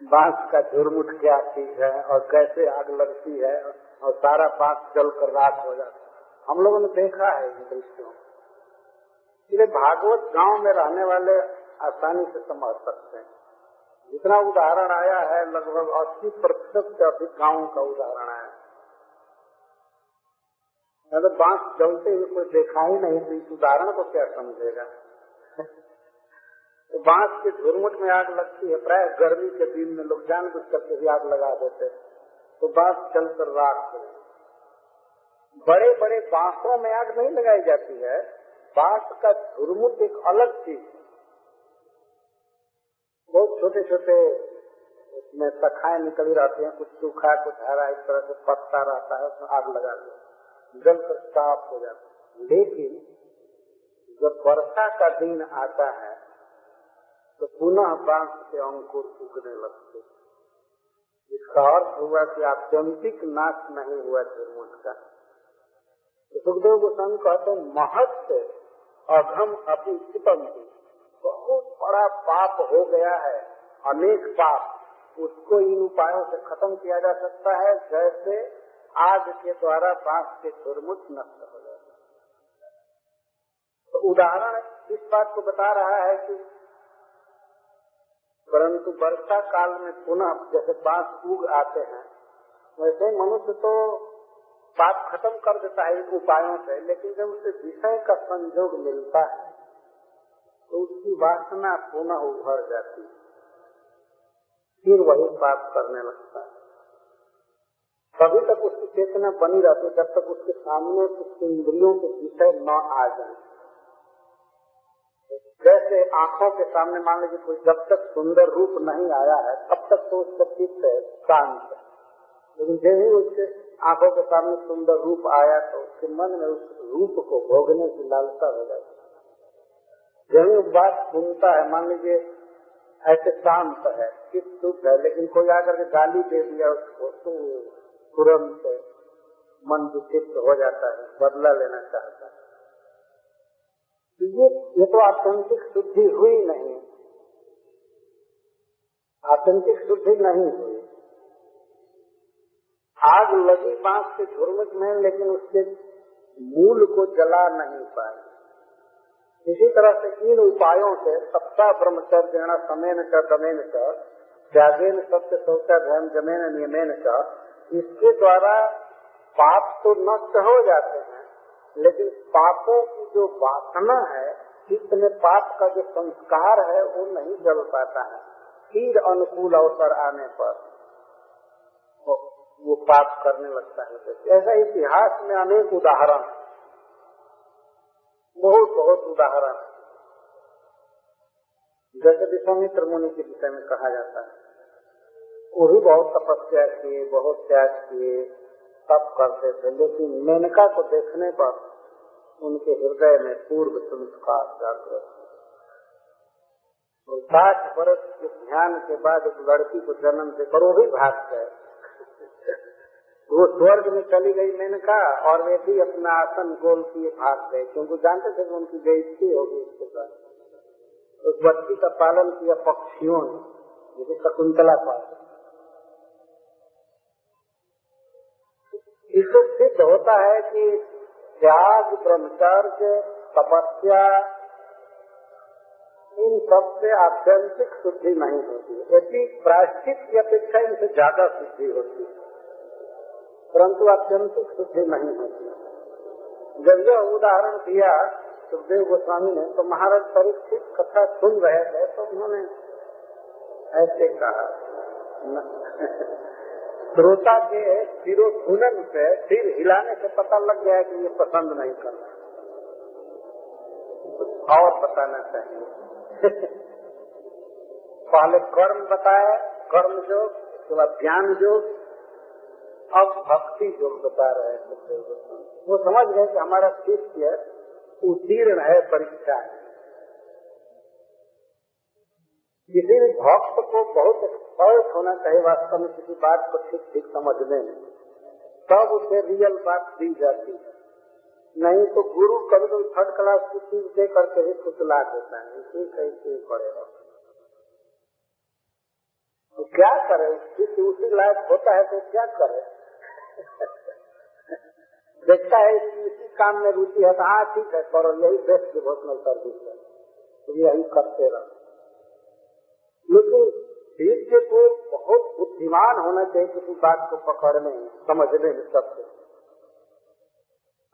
बांस का झुरमुट क्या चीज है और कैसे आग लगती है और सारा बांस जलकर राख हो जाता है। हम लोगों ने देखा है इन दृश्यों। इसलिए भागवत गांव में रहने वाले आसानी से समझ सकते हैं। जितना उदाहरण आया है लगभग 80% से अधिक गांवों का उदाहरण आया। अगर बांस जलते हुए कोई देखा ही नहीं तो इस उदाहरण को क्या समझेगा। तो बांस के झुरमुट में आग लगती है। प्राय गर्मी के दिन में लोग जानबूझ करके भी आग लगा देते, तो बांस जलकर राख हो। बड़े बड़े बांसों में आग नहीं लगाई जाती है। बांस का झुरमुट एक अलग चीज है। बहुत छोटे छोटे उसमें शाखाएं निकली रहती हैं, कुछ सूखा कुछ हरा, इस तरह से पत्ता रहता है, उसमें आग लगा दो, जलकर साफ हो जाता है। लेकिन जब वर्षा का दिन आता है तो पुनः बांस के अंकुर उगने लगते। इसका अर्थ हुआ कि आत्यंतिक नाश नहीं हुआ झुरमुट का। तो सुखदेव गोस्वामी कहते हैं महत् अघम अपिचितम, बहुत बड़ा पाप हो गया है, अनेक पाप, उसको इन उपायों से खत्म किया जा सकता है जैसे आग के द्वारा बांस के झुरमुट नष्ट हो जाता है। तो उदाहरण इस बात को बता रहा है कि परंतु वर्षा काल में पुनः जैसे बांस उग आते हैं वैसे मनुष्य तो पाप खत्म कर देता है इन उपायों से, लेकिन जब उसे विषय का संयोग मिलता है तो उसकी वासना पुनः उभर जाती है, फिर वही पाप करने लगता है। तभी तक उसकी चेतना बनी रहती है जब तक उसके सामने उसके इंद्रियों के विषय न आ जाए। जैसे आंखों के सामने मान लीजिए कोई जब तक सुंदर रूप नहीं आया है तब तक तो उसका चित्त शांत है, लेकिन जब ही उसके आंखों के सामने सुंदर रूप आया तो उसके मन में उस रूप को भोगने की लालसा हो जाती है। जब ही बात सुनता है, मान लीजिए ऐसे शांत है, चित्त शुद्ध है, लेकिन कोई आकर के गाली दे दिया उसको तो तुरंत मन विक्षिप्त हो जाता है, बदला लेना चाहता है। ये तो आत्यंतिक शुद्धि हुई नहीं, आत्यंतिक शुद्धि नहीं हुई। आग लगी बांस के झुरमुट में, लेकिन उसके मूल को जला नहीं पाए। इसी तरह से इन उपायों से सप्ताह ब्रह्मचर्य समेन च दमेन च त्यागेन सत्य शौचाध्याय जमेन नियमेन च, इसके द्वारा पाप तो नष्ट हो जाते हैं, लेकिन पापों की जो वासना है, चित्त में पाप का जो संस्कार है वो नहीं जल पाता है। फिर अनुकूल अवसर आने पर वो पाप करने लगता है। ऐसा इतिहास में अनेक उदाहरण, बहुत बहुत उदाहरण, जैसे विश्वामित्र मुनि के विषय में कहा जाता है, वो भी बहुत तपस्या किए, बहुत त्याग किए, तप करते थे, लेकिन मेनका को देखने पर उनके हृदय में पूर्व संस्कार जागृत। 60 वर्ष के ध्यान के बाद एक लड़की को जन्म देकर वो भी भाग गए। वो स्वर्ग में चली गई मेनका और वे भी अपना आसन गोल किए भाग गए, क्योंकि जानते थे कि उनकी बेइज्जती होगी उसके साथ। उस बच्ची का पालन किया पक्षियों ने, जैसे शकुंतला पालन। इससे सिद्ध होता है कि त्याग, ब्रह्मचर्य, तपस्या, इन सब से आत्यंतिक शुद्धि नहीं होती। यदि प्रायश्चित की अपेक्षा इनसे ज्यादा शुद्धि होती है, परंतु आत्यंतिक शुद्धि नहीं होती। जब यह उदाहरण दिया सुखदेव गोस्वामी ने तो महाराज परीक्षित कथा सुन रहे थे तो उन्होंने ऐसे कहा, श्रोता के सिरोधुनन से, सिर हिलाने से पता लग गया कि ये पसंद नहीं करना, और बताना चाहिए। पहले कर्म बताया, कर्म योग, उसके बाद ज्ञान योग, अब भक्ति योग बता रहे हैं। वो समझ गए कि हमारा शिष्य उत्तीर्ण है परीक्षा है। किसी भी भक्त को बहुत एक्सपर्ट होना चाहिए वास्तव में किसी बात को ठीक ठीक समझने में, तब उसे रियल बात दी जाती है। नहीं तो गुरु कभी कभी थर्ड क्लास की चीज दे करके ही फुसला देता है, इसे कैसे पड़ेगा। तो क्या करे, किसी उसी लायक होता है तो क्या करे। देखता है इसी काम में रुचि है तो हाँ ठीक है करो, यही बेस्ट डिवोशनल सर्विस है, तो यही करते रहो। लेकिन शिष्य को बहुत बुद्धिमान होना चाहिए किसी बात को पकड़ने समझने में। सबसे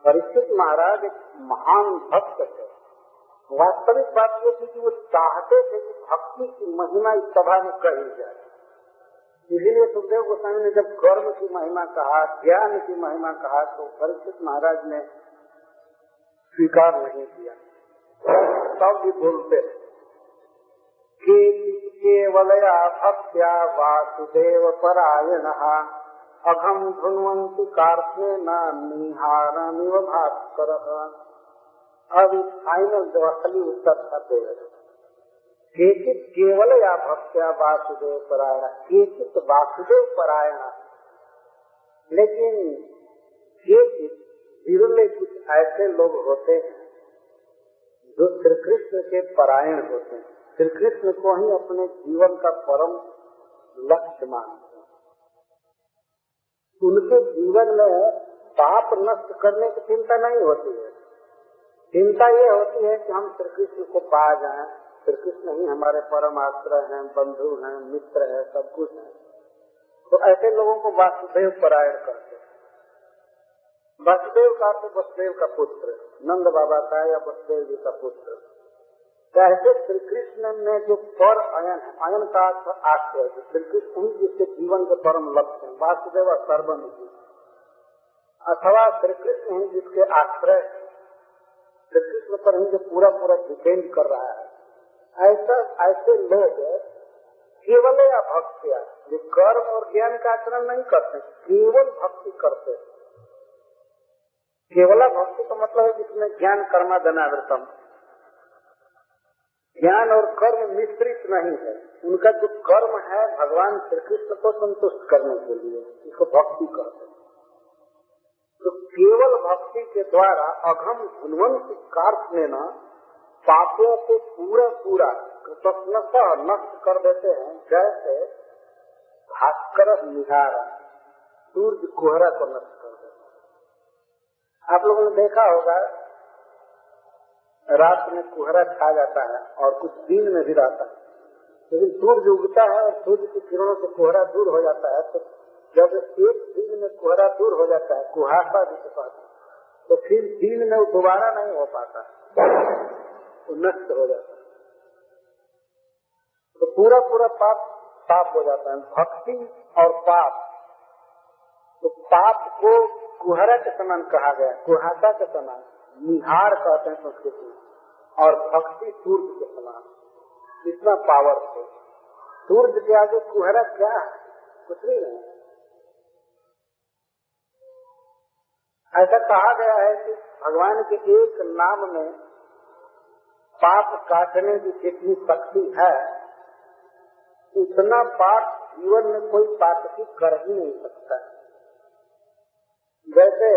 परीक्षित महाराज एक महान भक्त थे। वास्तविक बात ये थी कि वो चाहते थे कि भक्ति की महिमा इस सभा में कही जाए। इसीलिए सुखदेव गोस्वामी ने जब कर्म की महिमा कहा, ज्ञान की महिमा कहा, तो परीक्षित महाराज ने स्वीकार नहीं किया। तब भी बोलते कि केवलया भक्त्या वासुदेव परायणः अघम धुन्वन्ति कार्त्स्नेन निहारमिव भास्करः। अब फाइनल जो असली उत्तर था केचित केवलया भक्त्या वासुदेव परायण, केचित वासुदेव परायण, लेकिन केचित विरले कुछ ऐसे लोग होते हैं जो श्री कृष्ण के परायण होते हैं, श्री कृष्ण को ही अपने जीवन का परम लक्ष्य मानते हैं। उनके जीवन में पाप नष्ट करने की चिंता नहीं होती है। चिंता ये होती है कि हम श्री कृष्ण को पा जाएं, श्री कृष्ण ही हमारे परम आश्रय हैं, बंधु हैं, मित्र हैं, सब कुछ है। तो ऐसे लोगों को वासुदेव परायण करते हैं। वासुदेव का अर्थ वसुदेव का पुत्र, नंद बाबा का या वसुदेव जी का पुत्र। ऐसे श्री कृष्ण में जो पर अयन है, अयन का अर्थ आश्रय, श्री कृष्ण ही जिसके जीवन के परम लक्ष्य है, वासुदेव सर्वमिति, अथवा श्री कृष्ण ही जिसके आश्रय, श्री कृष्ण पर ही जो पूरा पूरा डिपेंड कर रहा है। ऐसे लोग केवल या भक्तिया, जो कर्म और ज्ञान का आचरण नहीं करते, केवल भक्ति करते। केवला भक्ति का मतलब है जिसमें ज्ञान कर्मादनावृतम, ज्ञान और कर्म मिश्रित नहीं है। उनका जो कर्म है भगवान श्री कृष्ण को संतुष्ट करने के लिए, इसको भक्ति कहते हैं। तो केवल भक्ति के द्वारा अघम धुन्वंत कार्त्स्नेन पापों को पूरा पूरा कृतज्ञता नष्ट कर देते हैं, जैसे भास्कर निहार सूर्य कोहरा को नष्ट कर देते हैं। आप लोगों ने देखा होगा रात में कोहरा छा जाता है और कुछ दिन में भी रहता है, लेकिन सूर्य उगता है और सूर्य की किरणों से कोहरा दूर हो जाता है। तो जब एक दिन में कोहरा दूर हो जाता है, कुहासा जिसे कहते हैं, तो फिर दिन में दोबारा नहीं हो पाता, तो नष्ट हो जाता है। तो पूरा पूरा पाप साफ हो जाता है। भक्ति और पाप, तो पाप को कुहरा के समान कहा गया, कुहासा के समान, निहार कहते हैं संस्कृत में, और भक्ति सूर्य के समान। इतना पावरफुल। सूर्य के आगे कुहरा क्या है? कुछ नहीं है। ऐसा कहा गया है कि भगवान के एक नाम में पाप काटने की जितनी शक्ति है, उतना पाप जीवन में कोई पाप कर ही नहीं सकता। जैसे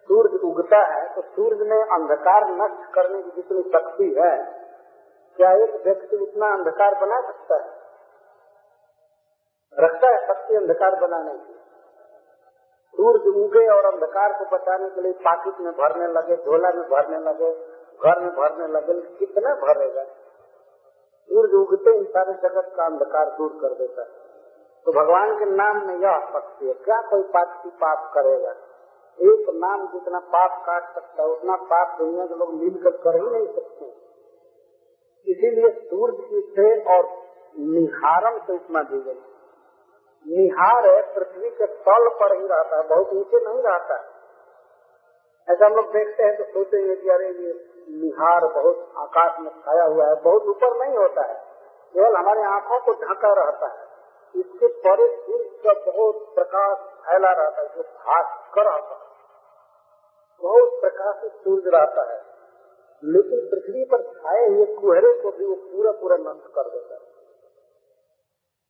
सूर्य उगता है तो सूर्य में अंधकार नष्ट करने की जितनी शक्ति है, क्या एक व्यक्ति उतना अंधकार बना सकता है? रखता है शक्ति अंधकार बनाने की? सूर्य उगे और अंधकार को बचाने के लिए पाकिट में भरने लगे, झोला में भरने लगे, घर में भरने लगे, कितना भरेगा? सूर्य उगते ही सारे जगत का अंधकार दूर कर देता है। तो भगवान के नाम में यह शक्ति है। क्या कोई पाप करेगा? एक नाम जितना पाप काट सकता है उतना पाप दुनिया के लोग मिलकर कर ही नहीं सकते। इसीलिए सूर्य से और निहारम से उपमा दी गई। निहार है पृथ्वी के तल पर ही रहता है, बहुत नीचे नहीं रहता है। ऐसा हम लोग देखते हैं तो सोचेंगे कि अरे ये निहार बहुत आकाश में छाया हुआ है, बहुत ऊपर नहीं होता है, केवल हमारे आंखों को ढका रहता है। इसके परे सूर्य का बहुत प्रकाश फैला रहता है, जो भास्कर रहता है, बहुत प्रकाशित सूर्य रहता है। लेकिन पृथ्वी पर छाए हुए कुहरे को भी वो पूरा पूरा नष्ट कर देता है।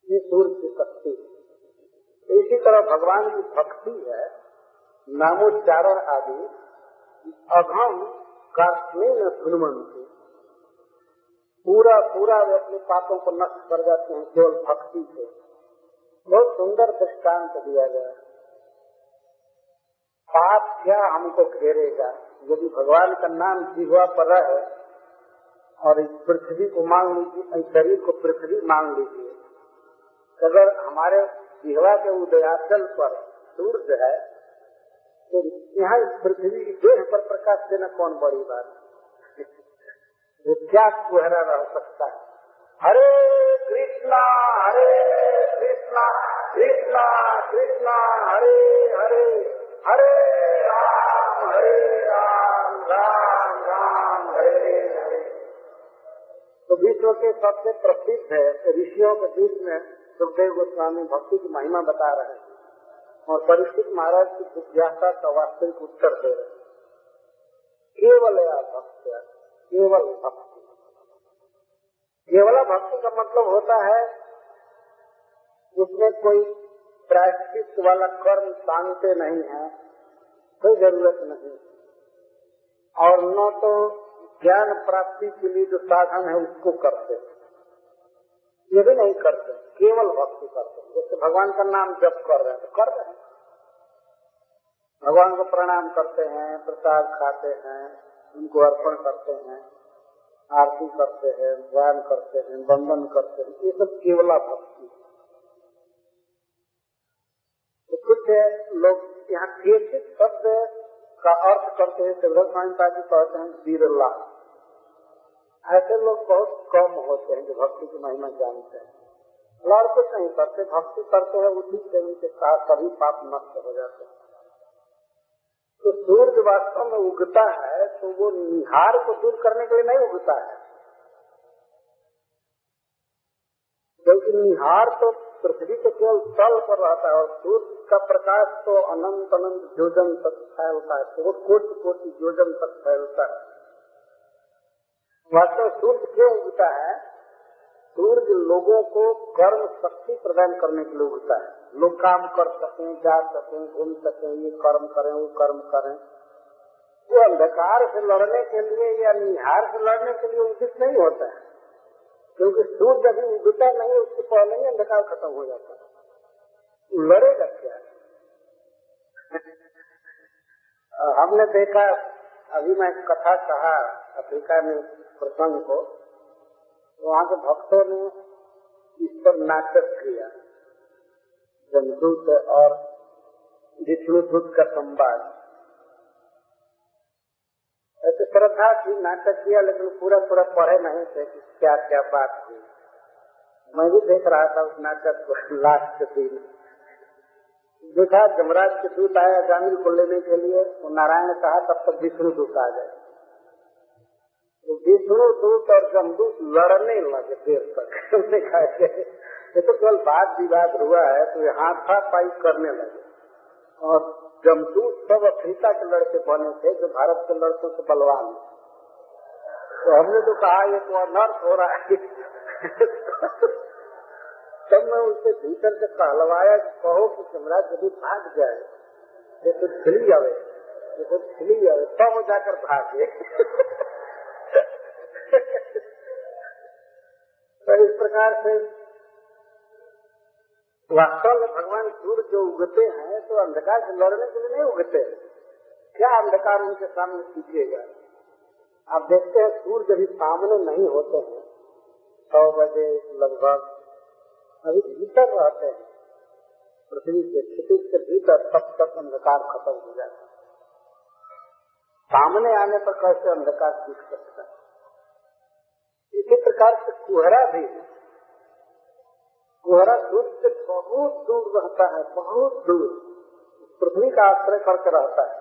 ये सूर्य की शक्ति है। इसी तरह भगवान की भक्ति है, नामोच्चारण आदि, अघम कार्त्स्नेन धुन्वन्ति, पूरा पूरा वे अपने पापों को नष्ट कर जाते हैं केवल भक्ति से। बहुत सुंदर दृष्टांत दिया गया। पाप क्या हमको घेरेगा, यदि भगवान का नाम जिह्वा पर है और इस पृथ्वी को मान लीजिए, इस शरीर को पृथ्वी मान लीजिए, अगर हमारे जिह्वा के उदयाचल पर सूर्य है तो यहाँ इस पृथ्वी की देह पर प्रकाश देना कौन बड़ी बात है। वो क्या कुहरा रह सकता है। हरे कृष्णा कृष्णा कृष्णा हरे हरे, हरे राम राम राम हरे हरे। तो विश्व के सबसे प्रसिद्ध है ऋषियों के बीच में सुखदेव गोस्वामी भक्ति की महिमा बता रहे हैं और परीक्षित महाराज की जिज्ञासा का वास्तविक उत्तर दे रहे हैं। केवल भक्ति, केवल भक्ति। केवल भक्ति का मतलब होता है उसमें कोई प्रायश्चित वाला कर्म मांगते नहीं है, कोई जरूरत नहीं, और न तो ज्ञान प्राप्ति के लिए जो साधन है उसको करते, ये भी नहीं करते, केवल भक्ति करते। जैसे भगवान का नाम जप कर रहे हैं तो कर रहे हैं, भगवान को प्रणाम करते हैं, प्रसाद खाते हैं, उनको अर्पण करते हैं, आरती करते हैं, ध्यान करते हैं, वंदन करते हैं, ये सब केवला भक्ति। तो कुछ लोग यहाँ केचित शब्द का अर्थ करते हैं, स्वामी जी कहते हैं बिरला। ऐसे लोग बहुत कम होते हैं जो भक्ति की महिमा जानते हैं, और कुछ नहीं करते, भक्ति करते हैं, उसी से उनके साथ सभी पाप नष्ट हो जाते हैं। तो सूर्य वास्तव में उगता है तो वो निहार को दूर करने के लिए नहीं उगता है, क्योंकि निहार तो पृथ्वी के केवल तल पर रहता है और सूर्य का प्रकाश तो अनंत अनंत योजन तक फैलता है, तो वो कोटि कोटि योजन तक फैलता है। वास्तव सूर्य क्यों उगता है? सूर्य लोगों को कर्म शक्ति प्रदान करने के लिए उगता है। लोग काम कर सकें, जा सकें, घूम सकें, ये कर्म करें, वो कर्म करें। वो अंधकार से लड़ने के लिए या निहार से लड़ने के लिए उचित नहीं होता है, क्योंकि सूर्य अभी उगता नहीं, उससे पहले ही अंधकार खत्म हो जाता है। लड़ेगा क्या? हमने देखा, अभी मैं कथा कहा अफ्रीका में प्रसंग को, वहाँ के भक्तों ने इस पर नाटक किया, जमदूत और विष्णुदूत का संवाद। ऐसे श्रद्धा थी, नाटक किया, लेकिन पूरा पूरा पढ़े नहीं थे कि क्या क्या बात थी। मैं भी देख रहा था उस नाटक को। लास्ट दिन देखा जमराज के दूत आया जामिल को लेने के लिए, वो नारायण ने कहा तब तक विष्णुदूत आ जाए। तो विष्णुदूत और जमदूत लड़ने लगे देर तक। उन्होंने कहा ये तो केवल वाद विवाद हुआ है, तो ये हाथापाई करने लगे। और जमदूत सब अफ्रीका के लड़के बने थे जो भारत के लड़कों से बलवान। तो हमने तो कहा ये तो अनर्थ हो रहा है। तब मैं उनसे भीतर से कहलवाया कि कहो कि जमराज यदि भाग जाए, ये तो खिली आवे, ये तो खिली आवे, तब जाकर भागे। तो इस प्रकार से वास्तव में भगवान सूर्य जो उगते हैं तो अंधकार से लड़ने के लिए नहीं उगते। क्या अंधकार उनके सामने टिकेगा? आप देखते हैं सूर्य अभी सामने नहीं होते हैं, 6 बजे लगभग अभी भीतर रहते हैं पृथ्वी के क्षितिज के भीतर, तब तक अंधकार खत्म हो जाता है। सामने आने पर कैसे अंधकार टिक सकता है? इसी प्रकार से कुहरा भी है। कुहरा सूर्य से बहुत दूर रहता है, बहुत दूर पृथ्वी का आश्रय करके रहता है,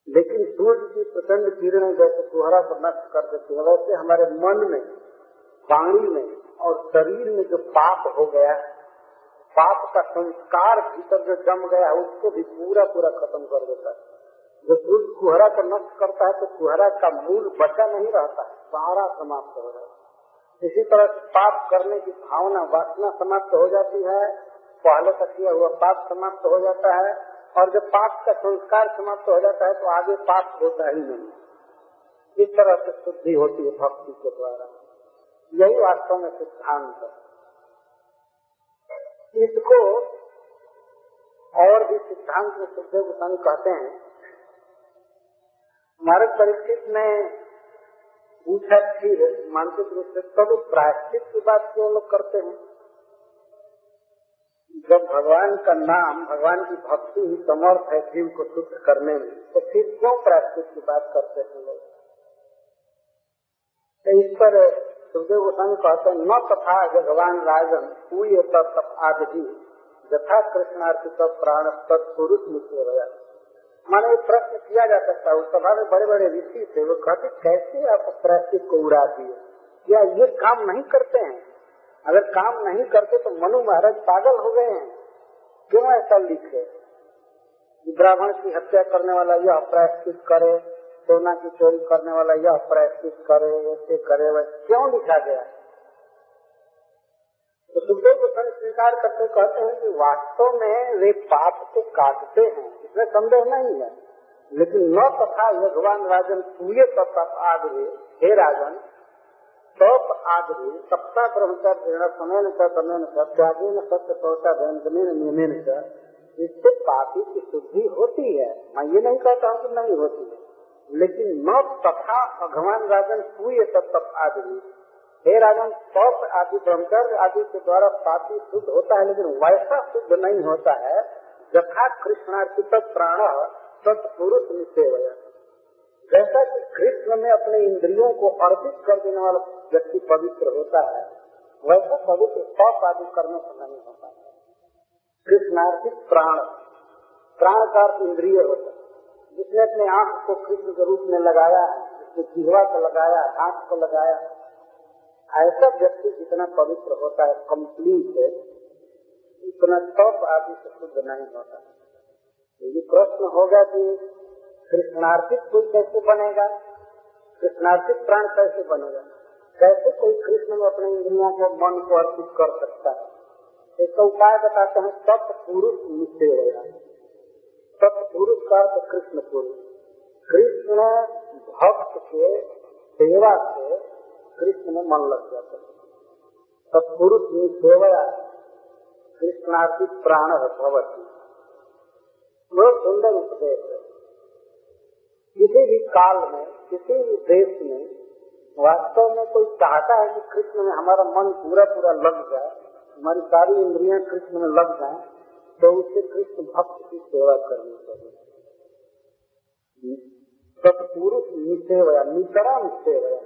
लेकिन सूर्य की प्रचंड किरणें जैसे कुहरा को नष्ट कर देती है, वैसे हमारे मन में, वाणी में और शरीर में जो पाप हो गया, पाप का संस्कार भीतर जो जम गया उसको भी पूरा पूरा खत्म कर देता है। जो सूर्य कुहरा को नष्ट करता है तो कुहरा का मूल बचा नहीं रहता है, सारा समाप्त हो जाता है। इसी तरह से पाप करने की भावना, वासना समाप्त हो जाती है, पहले का किया हुआ पाप समाप्त हो जाता है, और जब पाप का संस्कार समाप्त हो जाता है तो आगे पाप होता ही नहीं। इस तरह से शुद्धि होती है भक्ति के द्वारा। यही वास्तव में सिद्धांत है। इसको और भी सिद्धांत में सुखदेव गोस्वामी कहते हैं। महाराज परीक्षित ने पूछा फिर मानसिक रूप से तब प्रायश्चित की बात क्यों लोग करते हैं? जब भगवान का नाम, भगवान की भक्ति ही समर्थ है जीव को शुद्ध करने में, तो फिर क्यों प्रायश्चित की बात करते हैं लोग? तो इस पर सुखदेव गोस्वामी कहते हैं न तथा भगवान राजन पूय तप आदि यथा कृष्णार्पित प्राण तत्पुरुष निश्चय भया। माने एक प्रश्न किया जा सकता है। उस सभा में बड़े बड़े ऋषि थे, वो कहते कैसे आप प्रायश्चित को उड़ा दिए, क्या ये काम नहीं करते हैं? अगर काम नहीं करते तो मनु महाराज पागल हो गए हैं। क्यों ऐसा लिखे? ब्राह्मण की हत्या करने वाला यह प्रायश्चित करे, सोना की चोरी करने वाला यह प्रायश्चित करे, ऐसे करे, वैसे क्यों लिखा गया? तो सुखदेव गोस्वामी स्वीकार करते कहते हैं कि वास्तव में वे पाप को काटते हैं, इसमें संदेह नहीं है। लेकिन न तथा भगवान राजन पूये तप आदि, हे राजन तप आदि सप्ताह ब्रह्मचर्य समय त्यागी न सत्य सोचा नियमेन, इससे पापी की शुद्धि होती है। मैं ये नहीं कहता हूँ कि नहीं होती है, लेकिन न तथा भगवान राजन पूये तप आदि, हे राजन तप आदि ब्रह्मचर्य आदि के द्वारा पापी शुद्ध होता है, लेकिन वैसा शुद्ध नहीं होता है यथा कृष्णार्पित प्राण तत्पुरुष निश्चय। जैसा कि कृष्ण में अपने इंद्रियों को अर्पित कर देने वाला व्यक्ति पवित्र होता है, वैसा पवित्र तप आदि करने से नहीं होता है। कृष्णार्पित प्राण, प्राण का अर्थ इंद्रिय होता है। जिसने अपने आंख को कृष्ण के रूप में लगाया है, जिसने जिह्वा को लगाया, आंख को लगाया, ऐसा व्यक्ति जितना पवित्र होता है कंप्लीट है, उतना तप आदि से शुद्ध नहीं होता। ये प्रश्न होगा कि कृष्णार्पित कोई कैसे बनेगा, कृष्णार्पित प्राण कैसे बनेगा? कैसे कोई कृष्ण में अपने इंद्रियों को, मन को अर्पित कर सकता है? इसका उपाय बताते हैं सत्पुरुष निश्चय होगा। सत्पुरुष का अर्थ कृष्ण पुरुष। कृष्ण भक्त के सेवा से कृष्ण में मन लग जाता है। सत्पुरुष निश्चय कृष्णार्पित प्राण भवति। वो सुंदर उपदेश है। किसी भी काल में, किसी भी देश में वास्तव में कोई चाहता है कि कृष्ण में हमारा मन पूरा पूरा लग जाए, हमारी सारी इंद्रियां कृष्ण में लग जाएं, तो उससे कृष्ण भक्त की सेवा करनी चाहिए। सत्पुरुष निसेवया, नितरा निसेवया,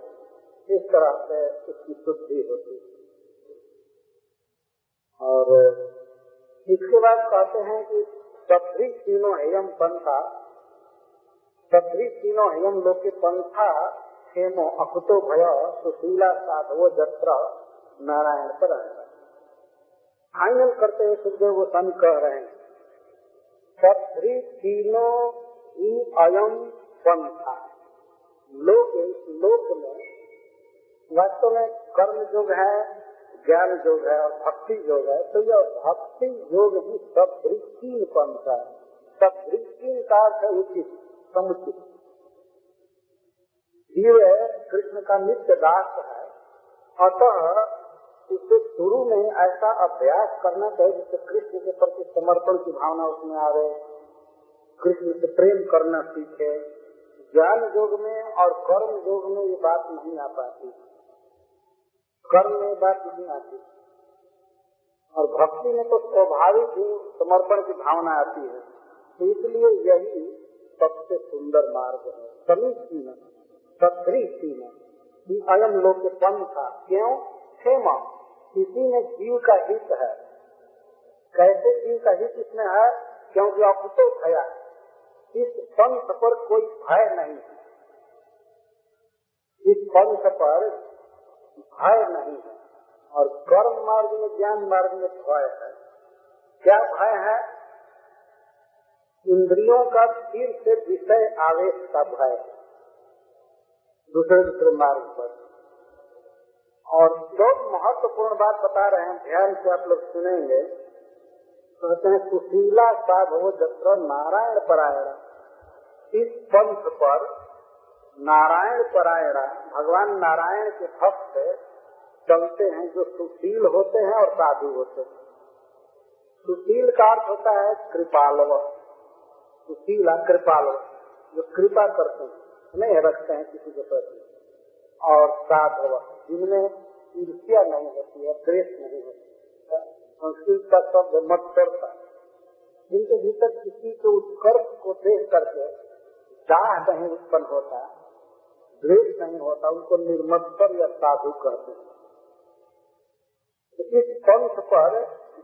इस तरह से उसकी शुद्धि होती है। और इसके बाद कहते हैं कि सभी तीनों हेयम पंथा, सभी तीनों हेयम लोके पंथा क्षेमो अकुतो भय सुशीला साधवो जत्र नारायण पर आएगा। फाइनल करते हुए सुखदेव गोस्वामी कह रहे हैं सभी तीनों ही अयम पंथा। लोक, लोक में वास्तव में कर्म योग है, ज्ञान योग है और भक्ति योग है। तो यह भक्ति योग ही सब तीन पंथा है। सब तीन का अर्थ है उचित, समुचित। जीव कृष्ण का नित्य दास है, अतः उसे शुरू में ऐसा अभ्यास करना चाहिए जिससे कृष्ण के प्रति समर्पण की भावना उसमें आवे, कृष्ण से प्रेम करना सीखे। ज्ञान योग में और कर्म योग में ये बात नहीं आ पाती, कर्म में बात नहीं आती, और भक्ति में तो स्वाभाविक ही समर्पण की भावना आती है। तो इसलिए यही सबसे सुंदर मार्ग है। समीचीन सदृशीन अयम लोक पंथा। क्यों? क्षेमा, इसी में जीव का हित है। कैसे जीव का हित इसमें है? क्योंकि अकुतो भया, इस पंथ पर कोई भय नहीं है, इस पंथ पर भय नहीं है। और कर्म मार्ग में, ज्ञान मार्ग में भय है। क्या भय है? इंद्रियों का फिर से विषय आवेश का भय है दूसरे मार्ग पर। और बहुत महत्वपूर्ण बात बता रहे हैं, ध्यान से आप लोग सुनेंगे। कहते हैं सुशीला साधवो जत्र नारायण परायण। इस पंथ पर नारायण परायणा, भगवान नारायण के भक्त चलते हैं जो सुशील होते हैं और साधु होते हैं। सुशील का अर्थ होता है कृपालव, सुशीला कृपालव, जो कृपा करते हैं, नहीं रखते हैं किसी के प्रति, और साधव जिनमें ईर्ष्या नहीं होती है, द्वेष नहीं होती है। संस्कृत का शब्द मत्सरता, जिनके भीतर किसी के उत्कर्ष को देख करके दाह नहीं उत्पन्न होता, द्वेष नहीं होता, उनको निर्मत्सर या साधु कहते हैं। तो इस पंथ पर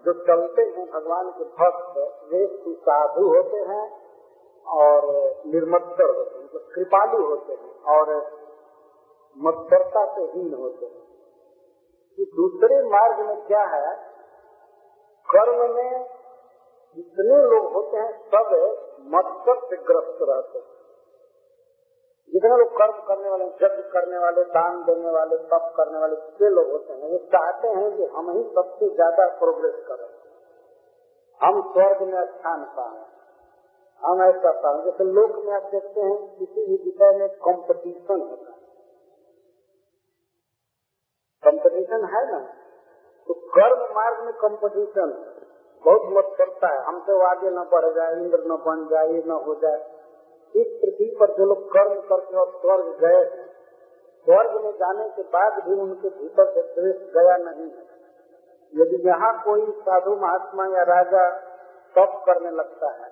जो चलते हैं भगवान के भक्त, वे साधु होते हैं और निर्मत्सर होते हैं, तो कृपालु होते हैं और मत्सरता से हीन होते हैं। कि दूसरे मार्ग में क्या है, कर्म में जितने लोग होते हैं सब मत्सर से ग्रस्त रहते हैं। जितने लोग कर्म करने वाले, यज्ञ करने वाले, दान देने वाले, तप करने वाले जितने लोग होते हैं, वो चाहते हैं कि हम ही सबसे ज्यादा प्रोग्रेस करें, हम स्वर्ग में स्थान पाएं, हम ऐसा पाएं। जैसे लोक में आप देखते हैं किसी भी विषय में कंपटीशन होता है, कंपटीशन है ना, तो कर्म मार्ग में कंपटीशन बहुत मत करता है, हमसे वो आगे न बढ़ जाए, इंद्र न बन जाए, ये न हो जाए। इस पृथ्वी पर जो लोग कर्म करके और स्वर्ग गए, स्वर्ग में जाने के बाद भी उनके भीतर से द्वेष गया नहीं है। यदि यहाँ कोई साधु महात्मा या राजा तप करने लगता है,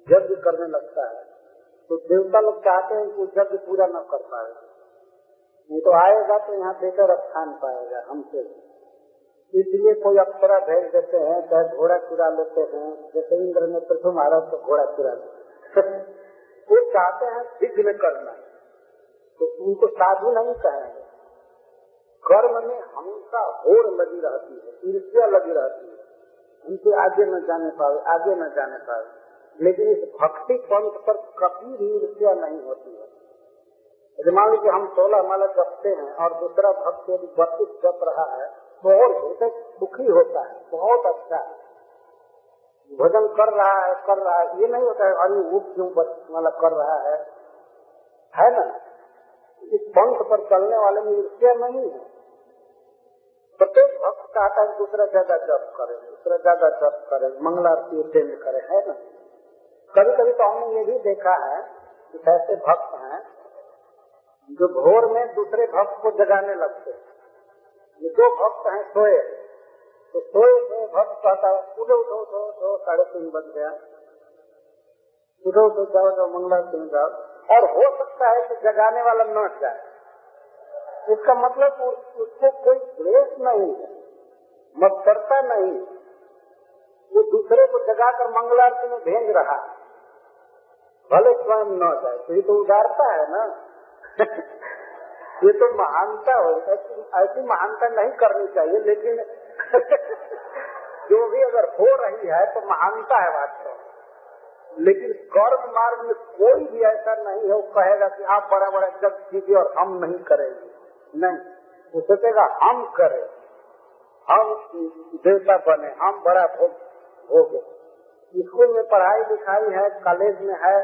यज्ञ करने लगता है, तो देवता लोग चाहते हैं कि वो यज्ञ पूरा न कर पाए, नहीं तो आएगा तो यहाँ बेहतर स्थान पाएगा हमसे। इसलिए कोई अप्सरा भेज देते हैं, चाहे घोड़ा चुरा लेते हैं, जैसे इंद्र ने पृथ्वी महाराज को घोड़ा चुरा लिया। वो चाहते हैं विघ्न करना, तो उनको साधु नहीं कहेंगे। कर्म में हमेशा होड़ लगी रहती है, ईर्ष्या लगी रहती है, उनसे आगे न जाने पाए, आगे न जाने पाए। लेकिन इस भक्ति पंथ पर कभी भी ईर्ष्या नहीं होती है। यदि मान लीजिए हम 16 माला जपते हैं और दूसरा भक्त यदि 32 जप रहा है तो और हृदय सुखी होता है, बहुत अच्छा है, भजन कर रहा है, ये नहीं होता है अरे वो क्यों माला कर रहा है ना। इस पंथ पर चलने वाले में ईर्ष्या नहीं है। प्रत्येक भक्त चाहता है दूसरा ज्यादा जप करे, दूसरा ज्यादा जप करे, मंगलारती अटेंड करे, है ना। कभी कभी तो हमने ये भी देखा है कि ऐसे भक्त हैं जो भोर में दूसरे भक्त को जगाने लगते हैं। ये 2 भक्त हैं सोए, तो सोए में भक्त कहता है उठो उठो उठो उठो, 3:30 बज गया, उठो उठो जाओ मंगला सिंह जाओ, और हो सकता है कि जगाने वाला न जाए। इसका मतलब उसको कोई द्वेष नहीं है, मत्सरता नहीं, वो दूसरे को जगाकर मंगलारती में भेज रहा है, भले स्वयं न जाए। तो ये तो उदारता है ना। ये तो महानता हो, ऐसी महानता नहीं करनी चाहिए, लेकिन जो भी अगर हो रही है तो महानता है वास्तव। लेकिन कर्म मार्ग में कोई भी ऐसा नहीं है वो कहेगा कि आप बड़ा बड़ा जग कीजिए और हम नहीं करेंगे, नहीं। वो सोचेगा हम करें, हम देवता बने, हम बड़ा भोगे। स्कूल में पढ़ाई लिखाई है, कॉलेज में है,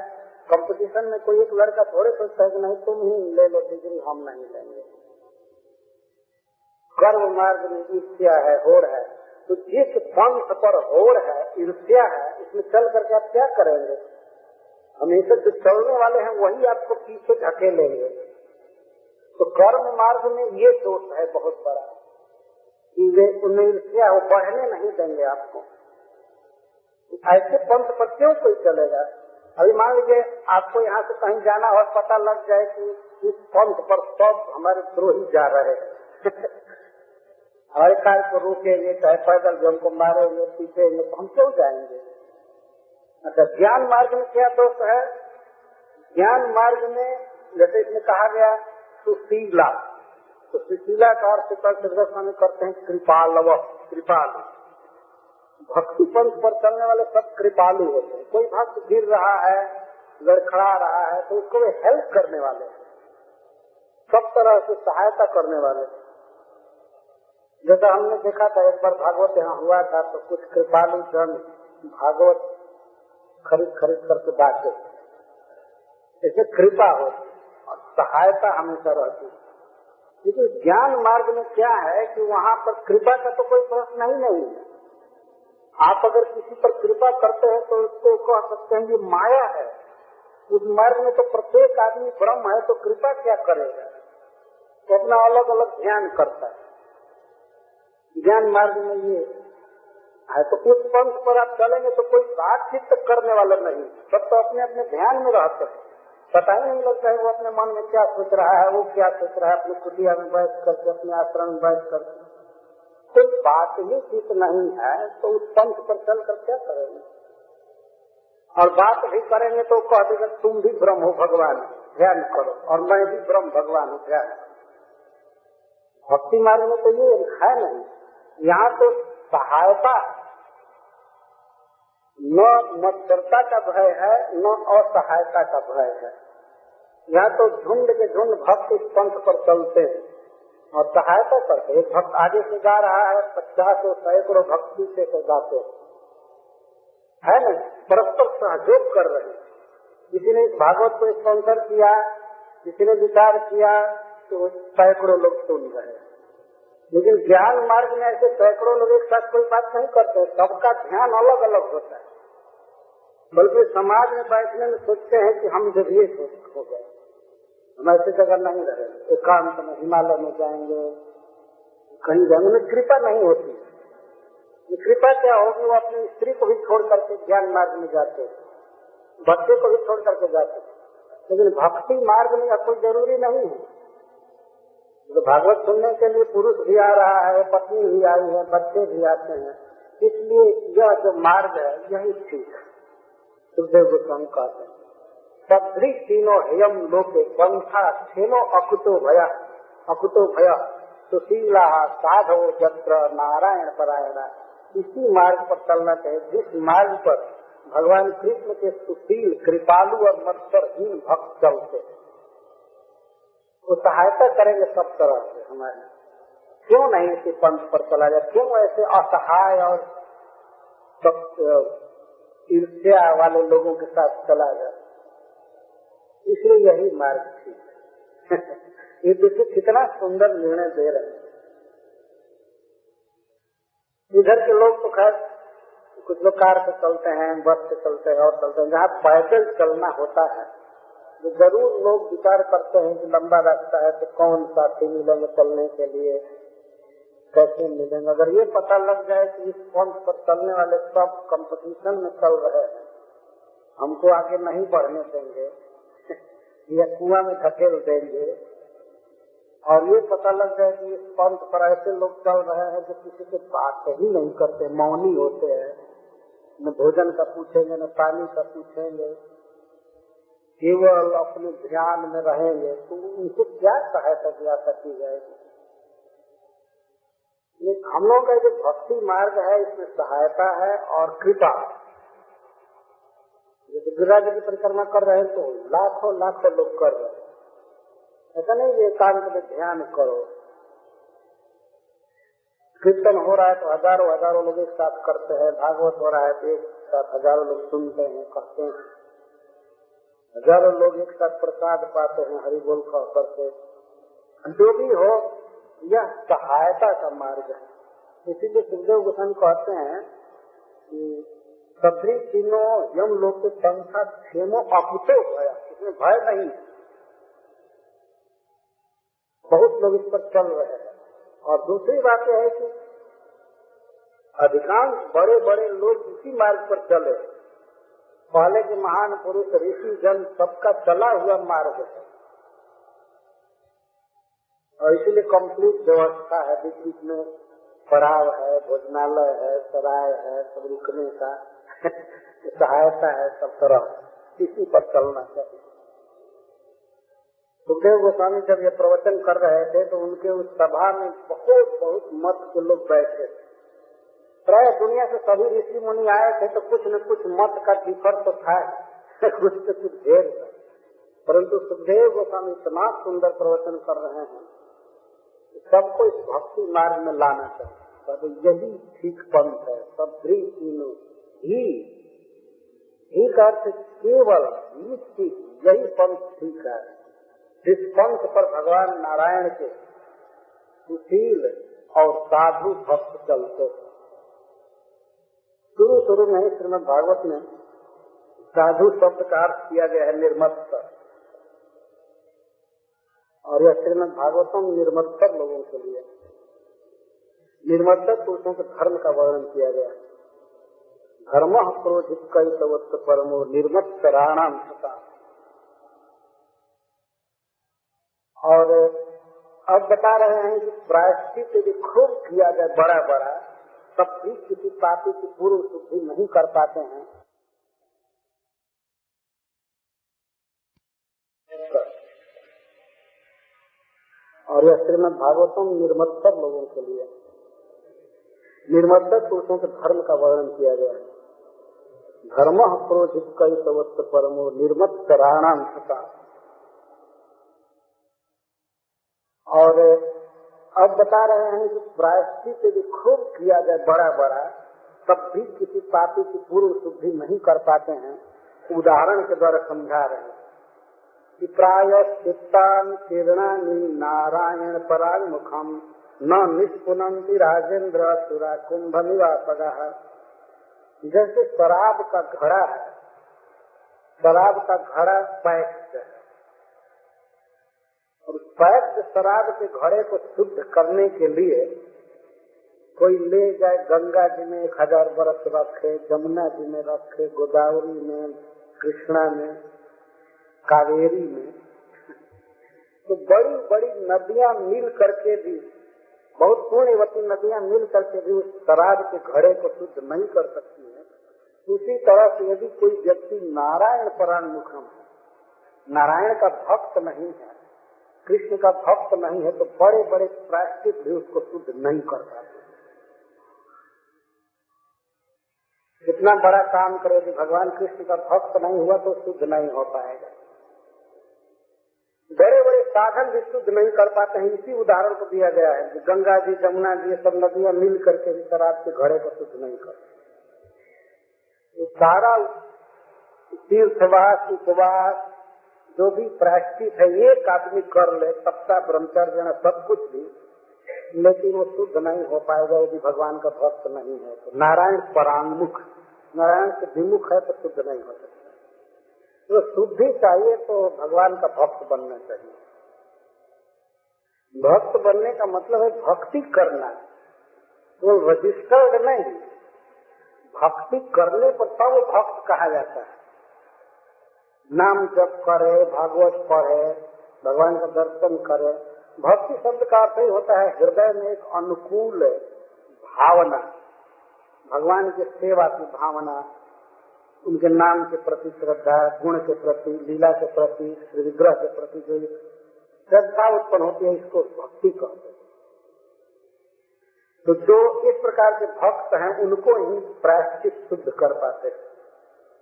कंपटीशन में कोई एक लड़का थोड़े सोचता है कि नहीं तुम ही ले लो डिग्री, हम नहीं लेंगे। कर्म मार्ग में ईर्ष्या है, होड़ है। तो जिस पंथ पर होड़ है, ईर्ष्या है, इसमें चल करके आप क्या करेंगे? हमेशा जो चलने वाले हैं वही आपको पीछे धकेलेंगे। तो कर्म मार्ग में ये दोष है बहुत बड़ा कि वे उन्हें ईर्ष्या वो बढ़ने नहीं देंगे आपको। ऐसे पंथ पर क्यों कोई चलेगा? अभी मान लीजिए आपको यहाँ से कहीं जाना और पता लग जाए कि इस पंथ पर सब हमारे द्रोही जा रहे हैं हमारे कार को रोकेंगे, चाहे पैदल जो हमको मारेंगे, पीछेंगे, तो हम क्यों जाएंगे? अच्छा, ज्ञान मार्ग में क्या दोष है? ज्ञान मार्ग में जैसे इसमें कहा गया सुशीला, तो सुशीला का अर्थ स्वामी करते हैं कृपालव, कृपालु। भक्ति पंथ पर चलने वाले सब कृपालु होते हैं। कोई भक्त गिर रहा है, लड़खड़ा रहा है, तो उसको वे हेल्प करने वाले, सब तरह से सहायता करने वाले। जैसा हमने देखा था एक बार भागवत यहाँ हुआ था, तो कुछ कृपालु जन भागवत खरीद करके बांटे, इसमें कृपा हो। और सहायता हमेशा रहती है। लेकिन ज्ञान मार्ग में क्या है कि वहाँ पर कृपा का तो कोई प्रश्न ही नहीं है। आप अगर किसी पर कृपा करते हैं तो उसको कह सकते हैं ये माया है। उस मार्ग में तो प्रत्येक आदमी ब्रह्म है, तो कृपा क्या करेगा? तो अपना अलग अलग ध्यान करता है। ज्ञान मार्ग में ये है। तो उस पंथ पर आप चलेंगे तो कोई बातचीत करने वाला नहीं, सब तो अपने अपने ध्यान में रहते हैं। पता ही नहीं लगता है वो अपने मन में क्या सोच रहा है, वो क्या सोच रहा है, अपनी कुटिया में बैठ करके, अपने आश्रम में बैठ करके। कोई बात ही चित नहीं है तो उस पंथ पर चलकर क्या करेंगे? और बात भी करेंगे तो कह देगा तुम भी ब्रह्म हो भगवान, ध्यान करो, और मैं भी ब्रह्म भगवान हूँ, ध्यान करो। भक्ति मार्ग में तो ये है नहीं। यहाँ तो सहायता, न मत्सरता का भय है, न असहायता का भय है। यहाँ तो झुंड के झुंड भक्त इस पंथ पर चलते हैं और सहायता करते। एक भक्त आगे से गा रहा है, 50 सैकड़ों भक्त पीछे से गाते है ना, परस्पर सहयोग कर रहे हैं। किसी ने इस भागवत को स्पॉन्सर किया, किसी ने विचार किया, तो सैकड़ों लोग सुन रहे हैं। लेकिन ज्ञान मार्ग में ऐसे सैकड़ों लोग एक साथ कोई बात नहीं करते, सबका ध्यान अलग अलग होता है। बल्कि समाज में बैठने में सोचते हैं कि हम जब ये हो गए, हम ऐसे जगह नहीं रहेंगे, एकांत में हिमालय में जाएंगे, कहीं जाएंगे। में कृपा नहीं होती। कृपा क्या होगी? वो अपनी स्त्री को भी छोड़ करके ज्ञान मार्ग में जाते, बच्चे को भी छोड़ करके जाते। लेकिन भक्ति मार्ग में कोई जरूरी नहीं है। तो भागवत सुनने के लिए पुरुष भी आ रहा है, पत्नी भी आई है, बच्चे भी आते हैं। इसलिए यह जो मार्ग है यही ठीक है। सुखदेव गोस्वामी कहते हैं सदृ तीनों हेयम लोके पंथा क्षेनो अकुतो भया सुशीला साधो जत्र नारायण परायणा। इसी मार्ग पर चलना चाहिए जिस मार्ग पर भगवान कृष्ण के सुशील, कृपालु और मत्सरहीन भक्त चलते, वो सहायता करेंगे सब तरह से हमारी। क्यों नहीं इसी पंथ पर चला जाए? क्यों ऐसे असहाय और ईर्ष्या वाले लोगों के साथ चला जाए? इसलिए यही मार्ग ठीक है। ये देखिए कितना सुंदर निर्णय दे रहे हैं। इधर के लोग तो खैर कुछ लोग कार से चलते हैं, बस से चलते हैं और चलते हैं। जहाँ पैदल चलना होता है तो जरूर लोग विचार करते हैं कि लंबा रास्ता है तो कौन साथी मिलेंगे चलने के लिए, कैसे मिलेंगे। अगर ये पता लग जाए कि इस पंथ पर चलने वाले सब कंपटीशन में चल रहे हैं, हमको आगे नहीं बढ़ने देंगे या कुआं में धकेल देंगे, और ये पता लग जाए कि इस पंथ पर ऐसे लोग चल रहे हैं जो किसी से बात ही नहीं करते, मौनी होते हैं, न भोजन का पूछेंगे न पानी का पूछेंगे, केवल अपने ध्यान में रहेंगे, तो उनको क्या सहायता की आशा की जाएगी? हम लोग का जो भक्ति मार्ग है इसमें सहायता है और कृपा। जैसे गिरिराज की परिक्रमा कर रहे हैं तो लाखों लाखों लोग कर रहे हैं, ऐसा नहीं ये एकांत में ध्यान करो। कीर्तन हो रहा है तो हजारों हजारों लोग एक साथ करते हैं, भागवत हो रहा है तो एक साथ हजारों लोग सुनते हैं, कहते हैं, हजारों लोग एक साथ प्रसाद पाते हैं, हरि बोल कह करके। जो भी हो यह सहायता का मार्ग है। इसीलिए सुखदेव गोस्वामी कहते हैं कि सभी तीनों यम लोग के पंथा क्षेमो अकुतो भया, इसमें भय नहीं है। बहुत लोग इस पर चल रहे हैं। और दूसरी बात यह है कि अधिकांश बड़े बड़े लोग इसी मार्ग पर चले। पहले के महान पुरुष ऋषि जन सबका चला हुआ मार्ग है और इसीलिए कंप्लीट व्यवस्था है। बीच बीच में पड़ाव है, भोजनालय है, सराय है, सब रुकने का सहायता है, सब तरह इसी पर चलना चाहिए। सुखदेव गोस्वामी जब ये प्रवचन कर रहे थे तो उनके उस सभा में बहुत बहुत मत के लोग बैठे थे। प्राय दुनिया से सभी ऋषि मुनि आए थे तो कुछ न कुछ मत का डिफर तो था, कुछ न कुछ ढेर था। परंतु सुखदेव गोस्वामी इतना सुंदर प्रवचन कर रहे हैं, सबको इस भक्ति मार्ग में लाना चाहिए। तो यही ठीक पंथ है। सब तीनों ही का अर्थ केवल निश्चित यही पंथ ठीक है। जिस पंथ पर भगवान नारायण के सुशील और साधु भक्त चलते। शुरू शुरू में श्रीमद् भागवत में साधु शब्द का अर्थ किया गया है निर्मत्सर, और यह श्रीमद् भागवतम निर्मत्सर लोगों के लिए, निर्मत्सर पुरुषों के धर्म का वर्णन किया गया है। धर्म क्रोधित कई तवत्त परमो निर्मत्सराणाम सता। और अब बता रहे हैं कि प्रायश्चित यदि खूब किया जाए बड़ा बड़ा, तब भी किसी पापी की पूर्व शुद्धि नहीं कर पाते हैं। और यह श्रीमद् भागवतम निर्मत्सर लोगों के लिए, निर्मत्सर पुरुषों के धर्म का वर्णन किया गया है। धर्म क्रोधित कई तवत्त परमो निर्मत्सराणाम सता। और अब बता रहे हैं कि प्रायश्चित यदि खूब किया जाए बड़ा बड़ा, तब भी किसी पापी की पूर्व शुद्धि नहीं कर पाते हैं। उदाहरण के द्वारा समझा रहे हैं कि प्रायश्चित्तानि कीर्णानि नारायण पराङ्मुखम् न निष्पुनन्ति राजेंद्र असुरा कुंभ निवासगः। जैसे शराब का घड़ा है, शराब का घड़ा पैक्ड है, और पैक्ड शराब के घड़े को शुद्ध करने के लिए कोई ले जाए गंगा जी में 1000 बरस रखे, जमुना जी में रखे, गोदावरी में, कृष्णा में, कावेरी में, तो बड़ी बड़ी नदियां मिल करके भी, बहुत पुण्यवती नदियां मिल करके भी उस शराब के घड़े को शुद्ध नहीं कर सकती है। उसी तरह से यदि कोई व्यक्ति नारायण पराङ्मुखम है, नारायण का भक्त नहीं है, कृष्ण का भक्त नहीं है, तो बड़े बड़े प्रायश्चित भी उसको शुद्ध नहीं कर पाते। कितना बड़ा काम करे, यदि भगवान कृष्ण का भक्त नहीं हुआ तो शुद्ध नहीं हो पाएगा। बड़े बड़े साधन भी शुद्ध नहीं कर पाते हैं। इसी उदाहरण को दिया गया है, गंगा जी, जमुना जी, सब नदियां मिल करके भी शराब के घड़े को शुद्ध नहीं करते। सारा तीर्थवास, उपवास, जो भी प्रायश्चित है, एक आदमी कर ले, सप्ताह ब्रह्मचर्य सब कुछ भी, लेकिन वो शुद्ध नहीं हो पाएगा यदि भगवान का भक्त नहीं है। तो नारायण पराङ्मुख, नारायण से विमुख है तो शुद्ध नहीं हो सकता। तो शुद्धि चाहिए तो भगवान का भक्त बनना चाहिए। भक्त बनने का मतलब है भक्ति करना, वो रजिस्टर्ड नहीं। भक्ति करने पर तब भक्त कहा जाता है। नाम जप करे, भागवत पढ़े, भगवान का दर्शन करे। भक्ति शब्द का अर्थ ही होता है हृदय में एक अनुकूल भावना, भगवान की सेवा की भावना, उनके नाम के प्रति श्रद्धा, गुण के प्रति, लीला के प्रति, श्री विग्रह के प्रति जो श्रद्धा उत्पन्न होती है, इसको भक्ति कहते हैं। तो जो इस प्रकार के भक्त हैं, उनको ही प्रायश्चित शुद्ध कर पाते हैं,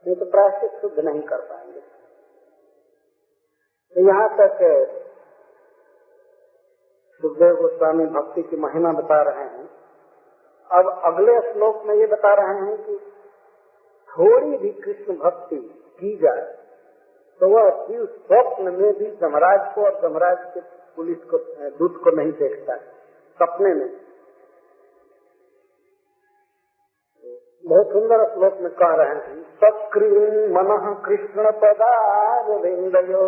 नहीं तो प्रायश्चित शुद्ध नहीं कर पाएंगे। तो यहाँ तक सुखदेव गोस्वामी भक्ति की महिमा बता रहे हैं। अब अगले श्लोक में ये बता रहे हैं कि थोड़ी भी कृष्ण भक्ति की जाए तो वह शिव स्वप्न में भी जमराज को और जमराज के पुलिस को, दूत को नहीं देखता है, सपने में। बहुत सुंदर श्लोक में कह रहे हैं, सक्रीं मनः कृष्ण पदारविंदयो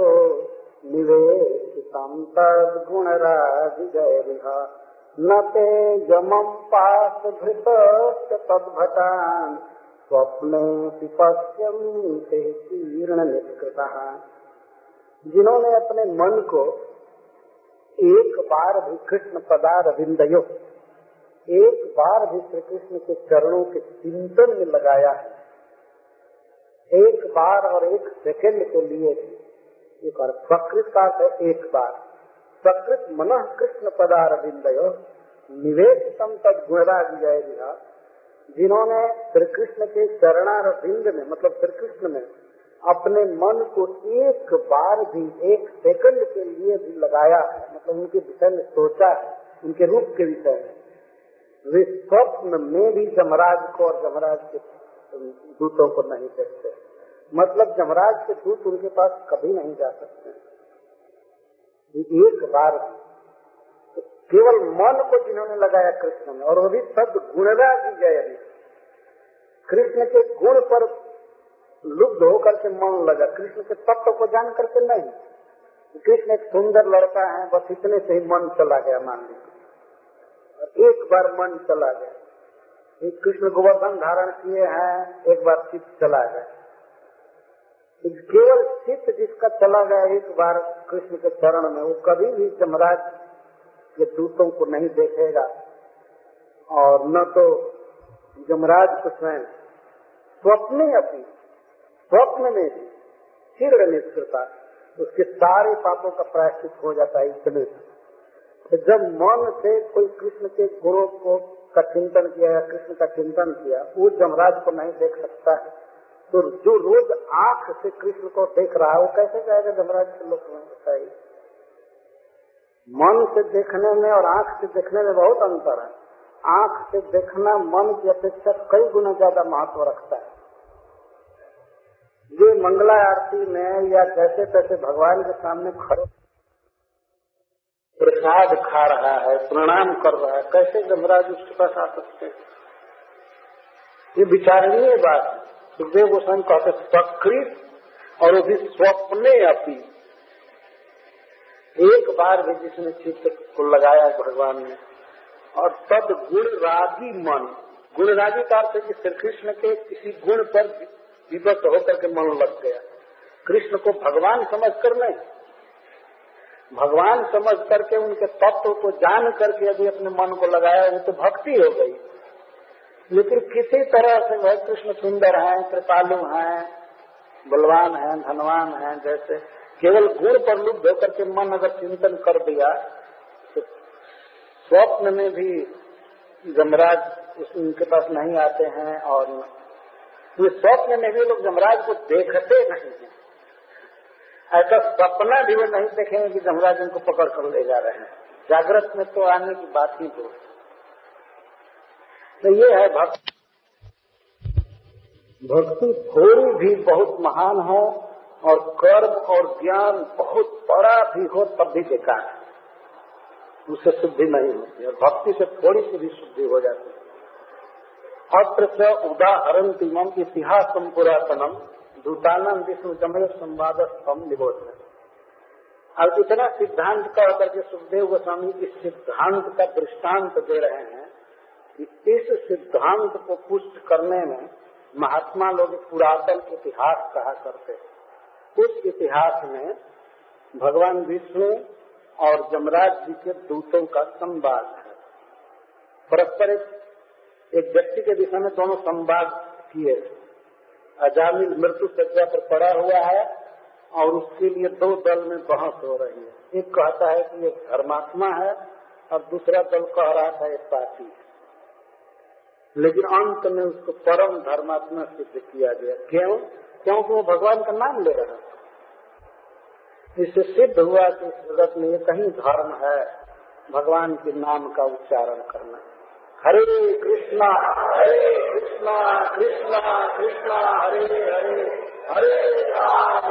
निवेशितं तद्गुणराज जयरिहा न ते यमं पास भृतश्च तद्भटान् स्वप्ने पश्यन्ते तीर्ण निष्कृतः। जिन्होंने अपने मन को एक बार भी कृष्ण पदारविंदयो, एक बार भी श्री कृष्ण के चरणों के चिंतन में लगाया है, एक बार और एक सेकंड के लिए भी, एक बार प्रकृत का है एक बार, प्रकृत मनः कृष्ण पदारविंदयो निवेशितं तद्गुणराज जयरिहा। जिन्होंने श्री कृष्ण के चरणारविंद में, मतलब श्री कृष्ण में अपने मन को एक बार भी, एक सेकंड के लिए भी लगाया है, मतलब उनके विषय में सोचा है, उनके रूप के विषय में, वे स्वप्न में भी जमराज को और जमराज के दूतों को नहीं देखते। मतलब जमराज के दूत उनके पास कभी नहीं जा सकते। एक बार तो केवल मन को जिन्होंने लगाया कृष्ण में, और वो भी सब गुणराज जय अभी कृष्ण के गुण पर लुब्ध होकर के मन लगा, कृष्ण के तत्व को जान करके नहीं। कृष्ण एक सुंदर लड़का है, बस इतने से ही मन चला गया मान लीजिए, एक बार मन चला गया। कृष्ण गोवर्धन धारण किए हैं, एक बार चित्त चला गया। केवल चित्त जिसका चला गया एक बार कृष्ण के चरण में, वो कभी भी जमराज के दूतों को नहीं देखेगा, और न तो जमराज को स्वयं स्वप्न में भी शीघ्र निष्कृता उसके सारे पापों का प्रायश्चित हो जाता है। इतने तो जब मन से कोई कृष्ण के गुणों को का चिंतन किया या कृष्ण का चिंतन किया, वो जमराज को नहीं देख सकता है। तो जो रोज आंख से कृष्ण को देख रहा है, वो कैसे जाएगा जमराज के लोक में? बताइए। मन से देखने में और आंख से देखने में बहुत अंतर है। आंख से देखना मन की अपेक्षा कई गुना ज्यादा महत्व रखता है। ये मंगला आरती में या जैसे तैसे भगवान के सामने खड़े प्रसाद खा रहा है, प्रणाम कर रहा है, कैसे जमराज उसके पास आ सकते हैं? ये विचारणीय बात है। सुखदेव गोस्वामी कहते सकृत और वो भी स्वप्ने अपी। एक बार भी जिसने चित्त को लगाया भगवान ने, और तद गुणरागी मन, गुणरागी का अर्थ है कि श्री कृष्ण के किसी गुण पर विवश होकर के मन लग गया। कृष्ण को भगवान समझकर नहीं, भगवान समझ करके उनके तत्व को जान करके यदि अपने मन को लगाया, वो तो भक्ति हो गई। लेकिन किसी तरह से वह कृष्ण सुंदर हैं, कृपालु हैं, बलवान हैं, धनवान हैं, जैसे केवल गुण पर लुब्ध होकर के मन अगर चिंतन कर दिया तो स्वप्न में भी जमराज उनके पास नहीं आते हैं, और ये स्वप्न में भी लोग जमराज को देखते नहीं हैं। ऐसा सपना भी वो नहीं देखेंगे कि जमराज उनको पकड़ कर ले जा रहे हैं। जागृत में तो आने की बात ही दूर। तो ये है भक्ति। भक्ति थोड़ी भी बहुत महान हो और कर्म और ज्ञान बहुत बड़ा भी हो तब भी बेकार है, उससे शुद्धि नहीं होती। और भक्ति से थोड़ी सी भी शुद्धि हो जाती है। अत्र च उदाहरणतिमं इतिहासं पुरातनम दूतानां विष्णु जमय संवादस्थम निबोध। अब इतना सिद्धांत कह करके सुखदेव गोस्वामी इस सिद्धांत का दृष्टांत दे रहे हैं कि इस सिद्धांत को पुष्ट करने में महात्मा लोग पुरातन इतिहास कहा करते हैं। उस इतिहास में भगवान विष्णु और जमराज जी के दूतों का संवाद है। परस्पर एक व्यक्ति के विषय में दोनों संवाद किए। अजामिल मृत्यु सज्जा पर पड़ा हुआ है और उसके लिए दो दल में बहस हो रही है। एक कहता है कि ये धर्मात्मा है और दूसरा दल कह रहा था ये पापी है। लेकिन अंत में उसको परम धर्मात्मा सिद्ध किया गया। क्यों? क्योंकि वो भगवान का नाम ले रहा था। इससे सिद्ध हुआ कि इस जगत में ये कहीं धर्म है भगवान के नाम का उच्चारण करना। हरे कृष्णा कृष्णा कृष्णा हरे हरे, हरे राम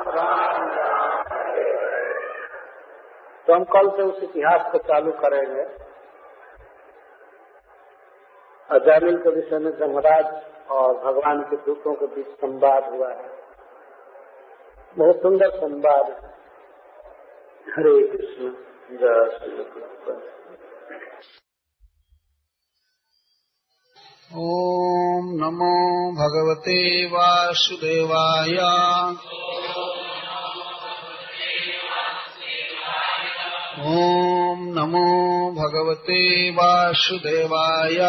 राम राम हरे। तो हम कल से उस इतिहास को चालू करेंगे। अजामिल के विषय में जमराज और भगवान के दूतों के बीच संवाद हुआ है। बहुत सुंदर संवाद। हरे कृष्ण। जय श्री कृष्ण। ओम नमो भगवते वासुदेवाय। ओम नमो भगवते वासुदेवाय।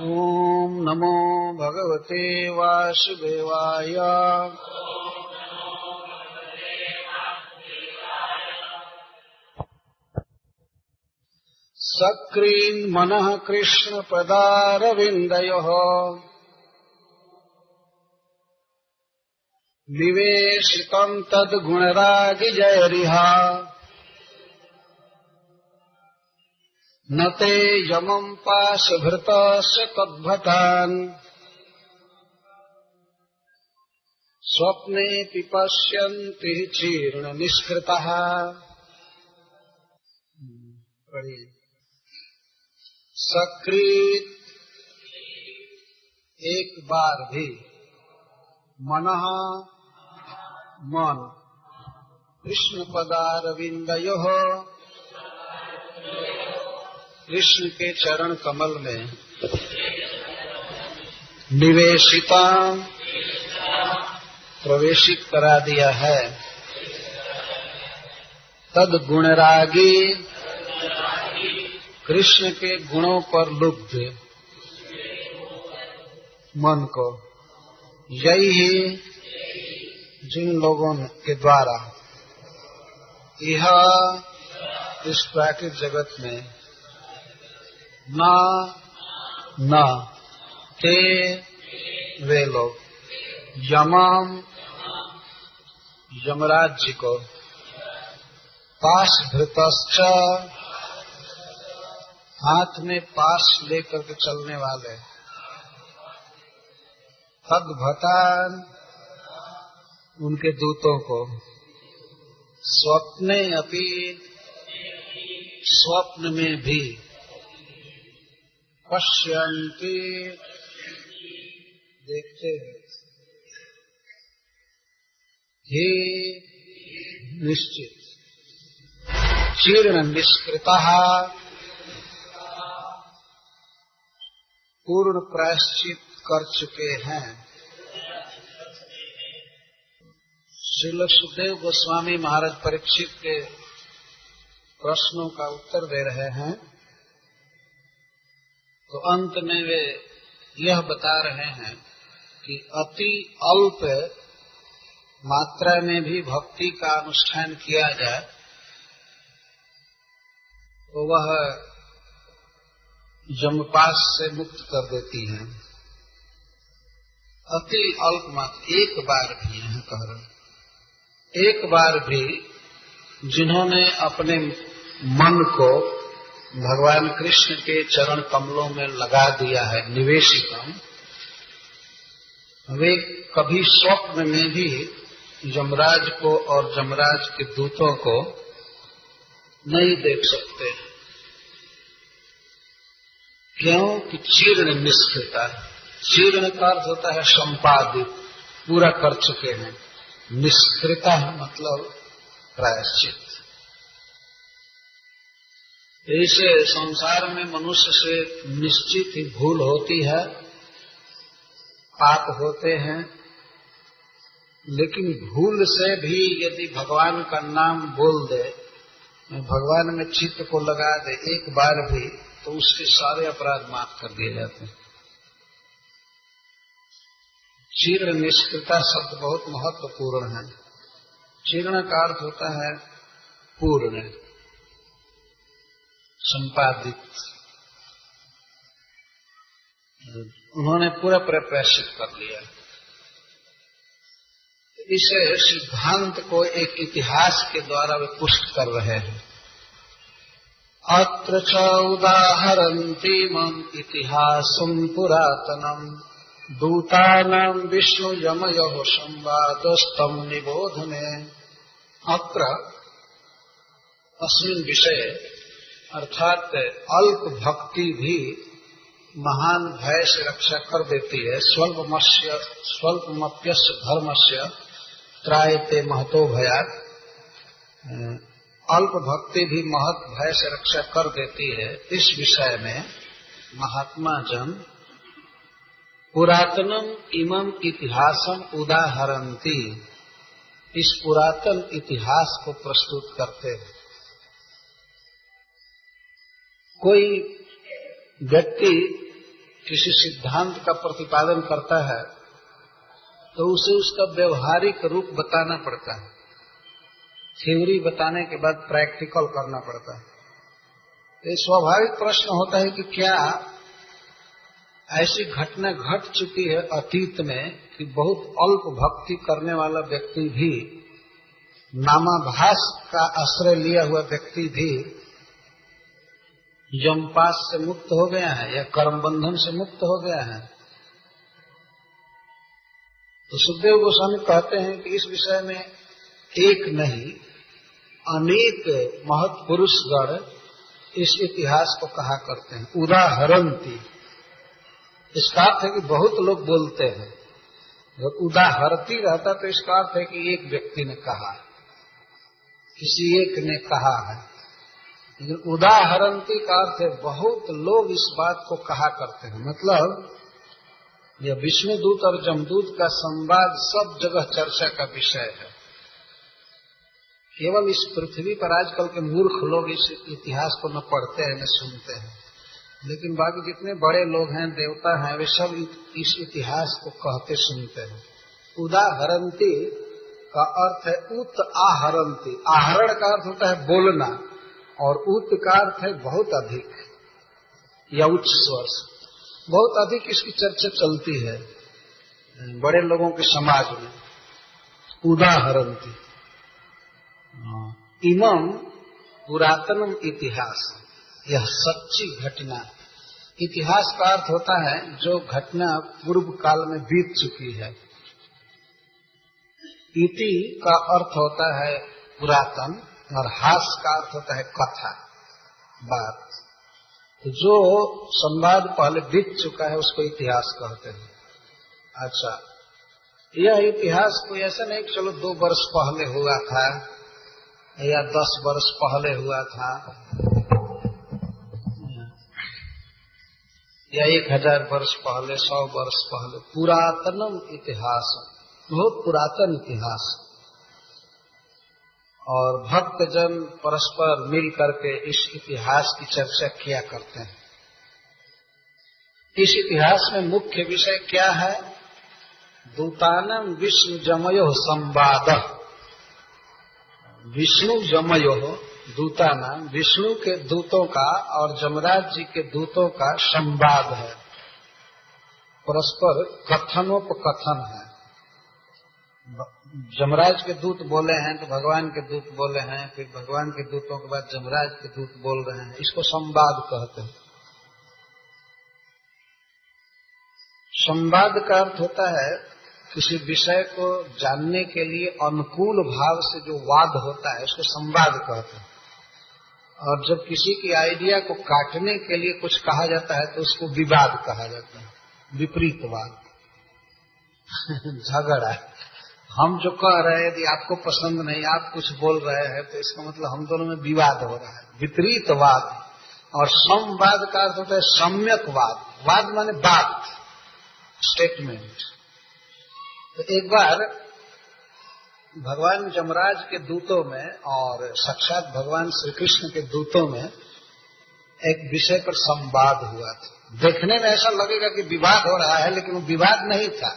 ओम नमो भगवते वासुदेवाय। सक्रीन् मनः कृष्ण पदारविन्दयोः विवेशितं तद्गुणरागिजयरिह न ते यमं पाशभृतस्य तद्भटान् स्वप्ने पश्यन्ति जीर्ण निष्कृतः। पढ़िए। सकृत एक बार भी मनः मन कृष्ण पदारविंदयोः कृष्ण के चरण कमल में निवेशिता प्रवेशित करा दिया है। तद गुणरागी कृष्ण के गुणों पर लुब्ध मन को, यही जिन लोगों के द्वारा यह इस प्राकृतिक जगत में न ते वे लोग यमम यमराज जी को पाश धृतश्च हाथ में पाश लेकर के चलने वाले तद्भतान उनके दूतों को स्वप्ने अपि स्वप्न में भी पश्यन्ति देखते हैं हे निश्चित जीर्ण निष्कृतः पूर्ण प्रायश्चित कर चुके हैं। श्रील सुखदेव गोस्वामी महाराज परीक्षित के प्रश्नों का उत्तर दे रहे हैं, तो अंत में वे यह बता रहे हैं कि अति अल्प मात्रा में भी भक्ति का अनुष्ठान किया जाए तो वह यमपाश से मुक्त कर देती है। अति अल्प मात्र एक बार भी, यह कह रहे एक बार भी जिन्होंने अपने मन को भगवान कृष्ण के चरण कमलों में लगा दिया है निवेशितम, वे कभी स्वप्न में भी यमराज को और यमराज के दूतों को नहीं देख सकते। क्यों कि जीर्ण निष्कृता, जीर्ण का अर्थ होता है संपादित, पूरा कर चुके हैं। निष्कृता मतलब प्रायश्चित। ऐसे संसार में मनुष्य से निश्चित ही भूल होती है, पाप होते हैं, लेकिन भूल से भी यदि भगवान का नाम बोल दे, भगवान में चित्त को लगा दे एक बार भी, तो उसके सारे अपराध माफ कर दिए जाते हैं। जीर्ण निष्कृता शब्द बहुत महत्वपूर्ण है। जीर्ण का अर्थ होता है पूर्ण, संपादित। उन्होंने पूरा प्रायश्चित कर लिया। इस सिद्धांत को एक इतिहास के द्वारा वे पुष्ट कर रहे हैं। अत्र च उदाहरन्तीमं इतिहासं पुरातनम् दूतानां विष्णु यमयोः संवादस्तं निबोधने। अत्र अस्मिन् विषये अर्थात अल्प भक्ति भी महान भय से रक्षा कर देती है। स्वल्पमप्यस्य धर्मस्य त्रायते महतो भयात्। अल्प भक्ति भी महत भय से रक्षा कर देती है। इस विषय में महात्मा जन पुरातनम इमं इतिहासम उदाहरन्ति, इस पुरातन इतिहास को प्रस्तुत करते हैं। कोई व्यक्ति किसी सिद्धांत का प्रतिपादन करता है तो उसे उसका व्यवहारिक रूप बताना पड़ता है। थ्योरी बताने के बाद प्रैक्टिकल करना पड़ता है। ये स्वाभाविक प्रश्न होता है कि क्या ऐसी घटना घट चुकी है अतीत में कि बहुत अल्प भक्ति करने वाला व्यक्ति भी, नामाभास का आश्रय लिया हुआ व्यक्ति भी यमपाश से मुक्त हो गया है या कर्म बंधन से मुक्त हो गया है? तो सुखदेव गोस्वामी कहते हैं कि इस विषय में एक नहीं अनेक महत्पुरुषगण इस इतिहास को कहा करते हैं। उदाहरणती, इसका अर्थ है कि बहुत लोग बोलते हैं। जब उदाहरती रहता तो इसका अर्थ है कि एक व्यक्ति ने कहा, किसी एक ने कहा है। लेकिन उदाहरणती का अर्थ है बहुत लोग इस बात को कहा करते हैं। मतलब यह विष्णुदूत और जमदूत का संवाद सब जगह चर्चा का विषय है। केवल इस पृथ्वी पर आजकल के मूर्ख लोग इस इतिहास को न पढ़ते हैं न सुनते हैं, लेकिन बाकी जितने बड़े लोग हैं, देवता हैं, वे सब इस इतिहास को कहते सुनते हैं। उदाहरणती का अर्थ है उत आहरणती। आहरण का अर्थ होता है बोलना, और उत का अर्थ है बहुत अधिक या उच्च स्वर से। बहुत अधिक इसकी चर्चा चलती है बड़े लोगों के समाज में। उदाहरणती इमं पुरातनम इतिहास, यह सच्ची घटना। इतिहास का अर्थ होता है जो घटना पूर्व काल में बीत चुकी है। इति का अर्थ होता है पुरातन, और हास का अर्थ होता है कथा, बात। तो जो संवाद पहले बीत चुका है उसको इतिहास कहते हैं। अच्छा, यह इतिहास कोई ऐसा नहीं कि चलो 2 वर्ष पहले हुआ था या 10 वर्ष पहले हुआ था या 1000 वर्ष पहले, 100 वर्ष पहले। पुरातनम इतिहास, बहुत पुरातन इतिहास। और भक्तजन परस्पर मिल करके इस इतिहास की चर्चा किया करते हैं। इस इतिहास में मुख्य विषय क्या है? दूतानां विष्णु जमयो संवाद। विष्णु जमयो दूतानां, विष्णु के दूतों का और जमराज जी के दूतों का संवाद है, परस्पर कथनोपकथन है। जमराज के दूत बोले हैं तो भगवान के दूत बोले हैं, फिर भगवान के दूतों के बाद जमराज के दूत बोल रहे हैं, इसको संवाद कहते हैं। संवाद का अर्थ होता है किसी विषय को जानने के लिए अनुकूल भाव से जो वाद होता है उसको संवाद कहते हैं। और जब किसी की आइडिया को काटने के लिए कुछ कहा जाता है तो उसको विवाद कहा जाता है, विपरीतवाद, झगड़ा। हम जो कह रहे हैं यदि आपको पसंद नहीं, आप कुछ बोल रहे हैं, तो इसका मतलब हम दोनों में विवाद हो रहा है, विपरीतवाद। और संवाद का अर्थ होता है सम्यकवाद। वाद माने बात, स्टेटमेंट। तो एक बार भगवान जमराज के दूतों में और साक्षात भगवान श्री कृष्ण के दूतों में एक विषय पर संवाद हुआ था। देखने में ऐसा लगेगा कि विवाद हो रहा है, लेकिन वो विवाद नहीं था।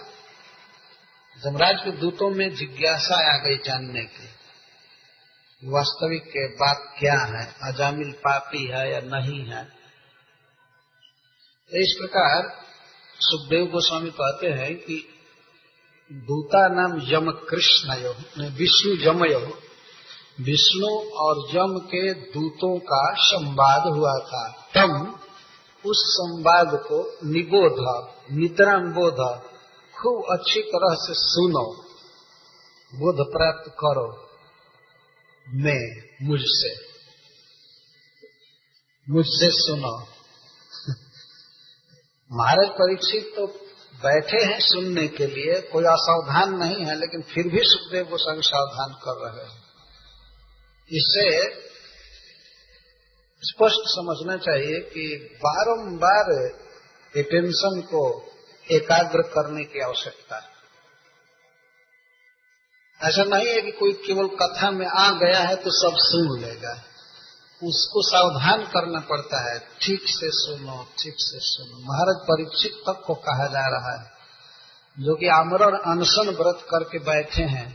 जमराज के दूतों में जिज्ञासा आ गई जानने की, वास्तविक के बात क्या है, अजामिल पापी है या नहीं है। तो इस प्रकार सुखदेव गोस्वामी कहते हैं कि दूता नाम यम कृष्णयो, विष्णु जमयो, विष्णु और यम के दूतों का संवाद हुआ था। तम, उस संवाद को निबोध, नितराम बोध, खूब अच्छी तरह से सुनो, बोध प्राप्त करो, मैं मुझसे सुनो। महाराज परीक्षित तो बैठे हैं सुनने के लिए, कोई असावधान नहीं है, लेकिन फिर भी सुखदेव गोस्वामी सावधान कर रहे हैं। इससे स्पष्ट समझना चाहिए कि बारंबार अटेंशन को एकाग्र करने की आवश्यकता है। ऐसा नहीं है कि कोई केवल कथा में आ गया है तो सब सुन लेगा, उसको सावधान करना पड़ता है। ठीक से सुनो, ठीक से सुनो। महाराज परीक्षित तक को कहा जा रहा है, जो कि आमरण अनशन व्रत करके बैठे हैं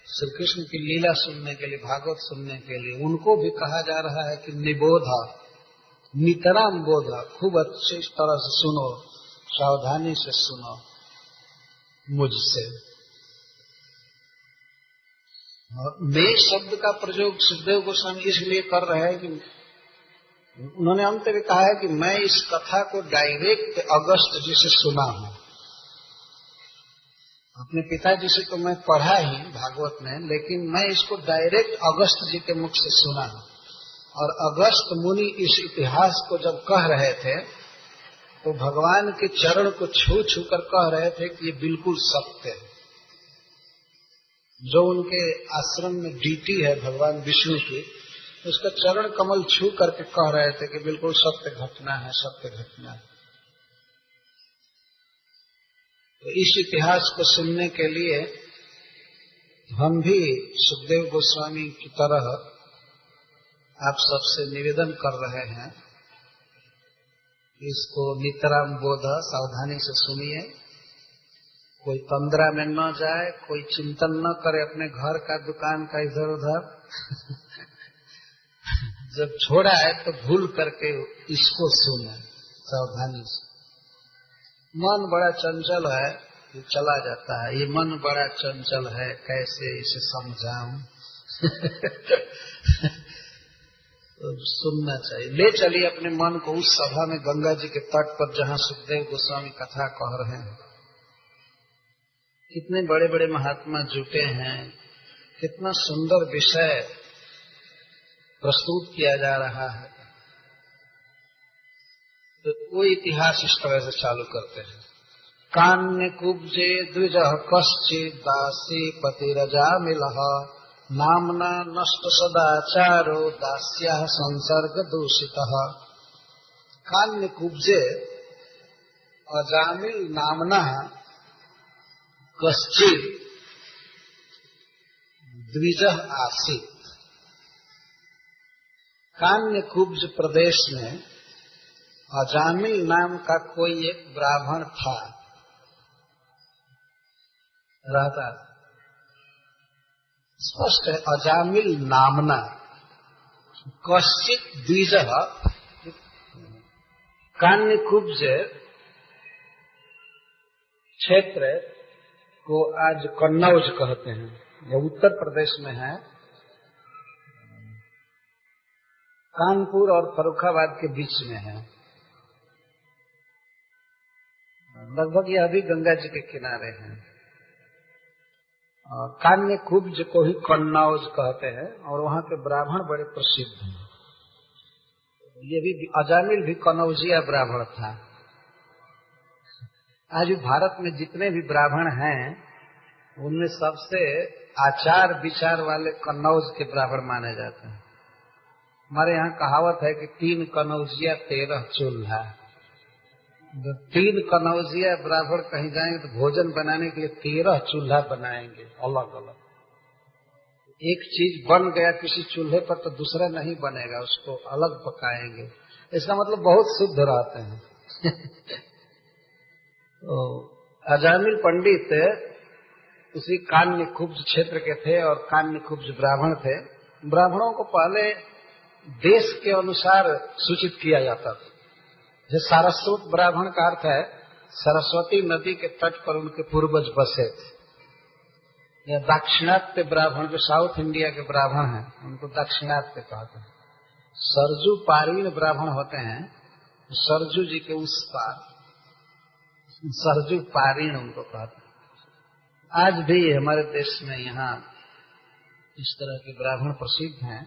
श्री कृष्ण की लीला सुनने के लिए, भागवत सुनने के लिए, उनको भी कहा जा रहा है कि निबोध, नितराम बोध, खूब अच्छी तरह से सुनो, सावधानी से सुनो मुझसे। मैं शब्द का प्रयोग सुखदेव गोस्वामी इसलिए कर रहे हैं कि उन्होंने अंत में कहा है कि मैं इस कथा को डायरेक्ट अगस्त जी से सुना हूं। अपने पिताजी से तो मैं पढ़ा ही भागवत में, लेकिन मैं इसको डायरेक्ट अगस्त जी के मुख से सुना। और अगस्त मुनि इस इतिहास को जब कह रहे थे तो भगवान के चरण को छू छू कर कह रहे थे कि ये बिल्कुल सत्य है। जो उनके आश्रम में ड्यूटी है भगवान विष्णु की, उसका चरण कमल छू करके कह रहे थे कि बिल्कुल सत्य घटना है, सत्य घटना है। तो इस इतिहास को सुनने के लिए हम भी सुखदेव गोस्वामी की तरह आप सबसे निवेदन कर रहे हैं, इसको नितराम बोध सावधानी से सुनिए, कोई तंद्रा में न जाए, कोई चिंतन न करे अपने घर का दुकान का इधर उधर जब छोड़ा है तो भूल करके इसको सुने सावधानी से। मन बड़ा चंचल है, ये चला जाता है, ये मन बड़ा चंचल है, कैसे इसे समझाऊं तो सुनना चाहिए। ले चलिए अपने मन को उस सभा में, गंगा जी के तट पर, जहाँ सुखदेव गोस्वामी कथा कह रहे हैं। कितने बड़े बड़े महात्मा जुटे हैं, कितना सुंदर विषय प्रस्तुत किया जा रहा है। तो वो इतिहास इस तरह से चालू करते हैं। कान्य कुब्जे द्विज कश्चित् दासी पतिरजामिलः नामना नष्ट सदाचारो दास्याः संसर्ग दूषितः। कान्य कुब्जे अजामिल नामना कश्चित् द्विज आसीत्। कान्य कुब्ज प्रदेश में अजामिल नाम का कोई एक ब्राह्मण था, रहता। स्पष्ट है, अजामिल नामना कश्चित् द्विज। कान्यकुब्ज क्षेत्र को आज कन्नौज कहते हैं, यह उत्तर प्रदेश में है। कानपुर और फर्रुखाबाद के बीच में है, लगभग यह अभी गंगा जी के किनारे हैं। कान्यकुब्ज को ही कन्नौज कहते हैं और वहाँ के ब्राह्मण बड़े प्रसिद्ध हैं। ये भी अजामिल भी कन्नौजिया ब्राह्मण था। आज भारत में जितने भी ब्राह्मण हैं उनमें सबसे आचार विचार वाले कन्नौज के ब्राह्मण माने जाते हैं। हमारे यहाँ कहावत है कि 3 कन्नौजिया 13 चूल्हा। 3 कन्नौजिया ब्राह्मण कहीं जाएंगे तो भोजन बनाने के लिए 13 चूल्हा बनाएंगे अलग अलग। एक चीज बन गया किसी चूल्हे पर तो दूसरा नहीं बनेगा, उसको अलग पकाएंगे। इसका मतलब बहुत शुद्ध रहते हैं। तो अजामिल पंडित उसी कान्यकुब्ज क्षेत्र के थे और कान्यकुब्ज ब्राह्मण थे। ब्राह्मणों को पहले देश के अनुसार सूचित किया जाता था। जो सारस्वत ब्राह्मण का अर्थ है सरस्वती नदी के तट पर उनके पूर्वज बसे थे। या दाक्षिणात्य ब्राह्मण जो साउथ इंडिया के ब्राह्मण हैं उनको दाक्षिणात्य कहते हैं। सरजू पारीण ब्राह्मण होते हैं, सरजू जी के उस पार सरजू पारीण उनको कहते हैं। आज भी हमारे देश में यहाँ इस तरह के ब्राह्मण प्रसिद्ध हैं।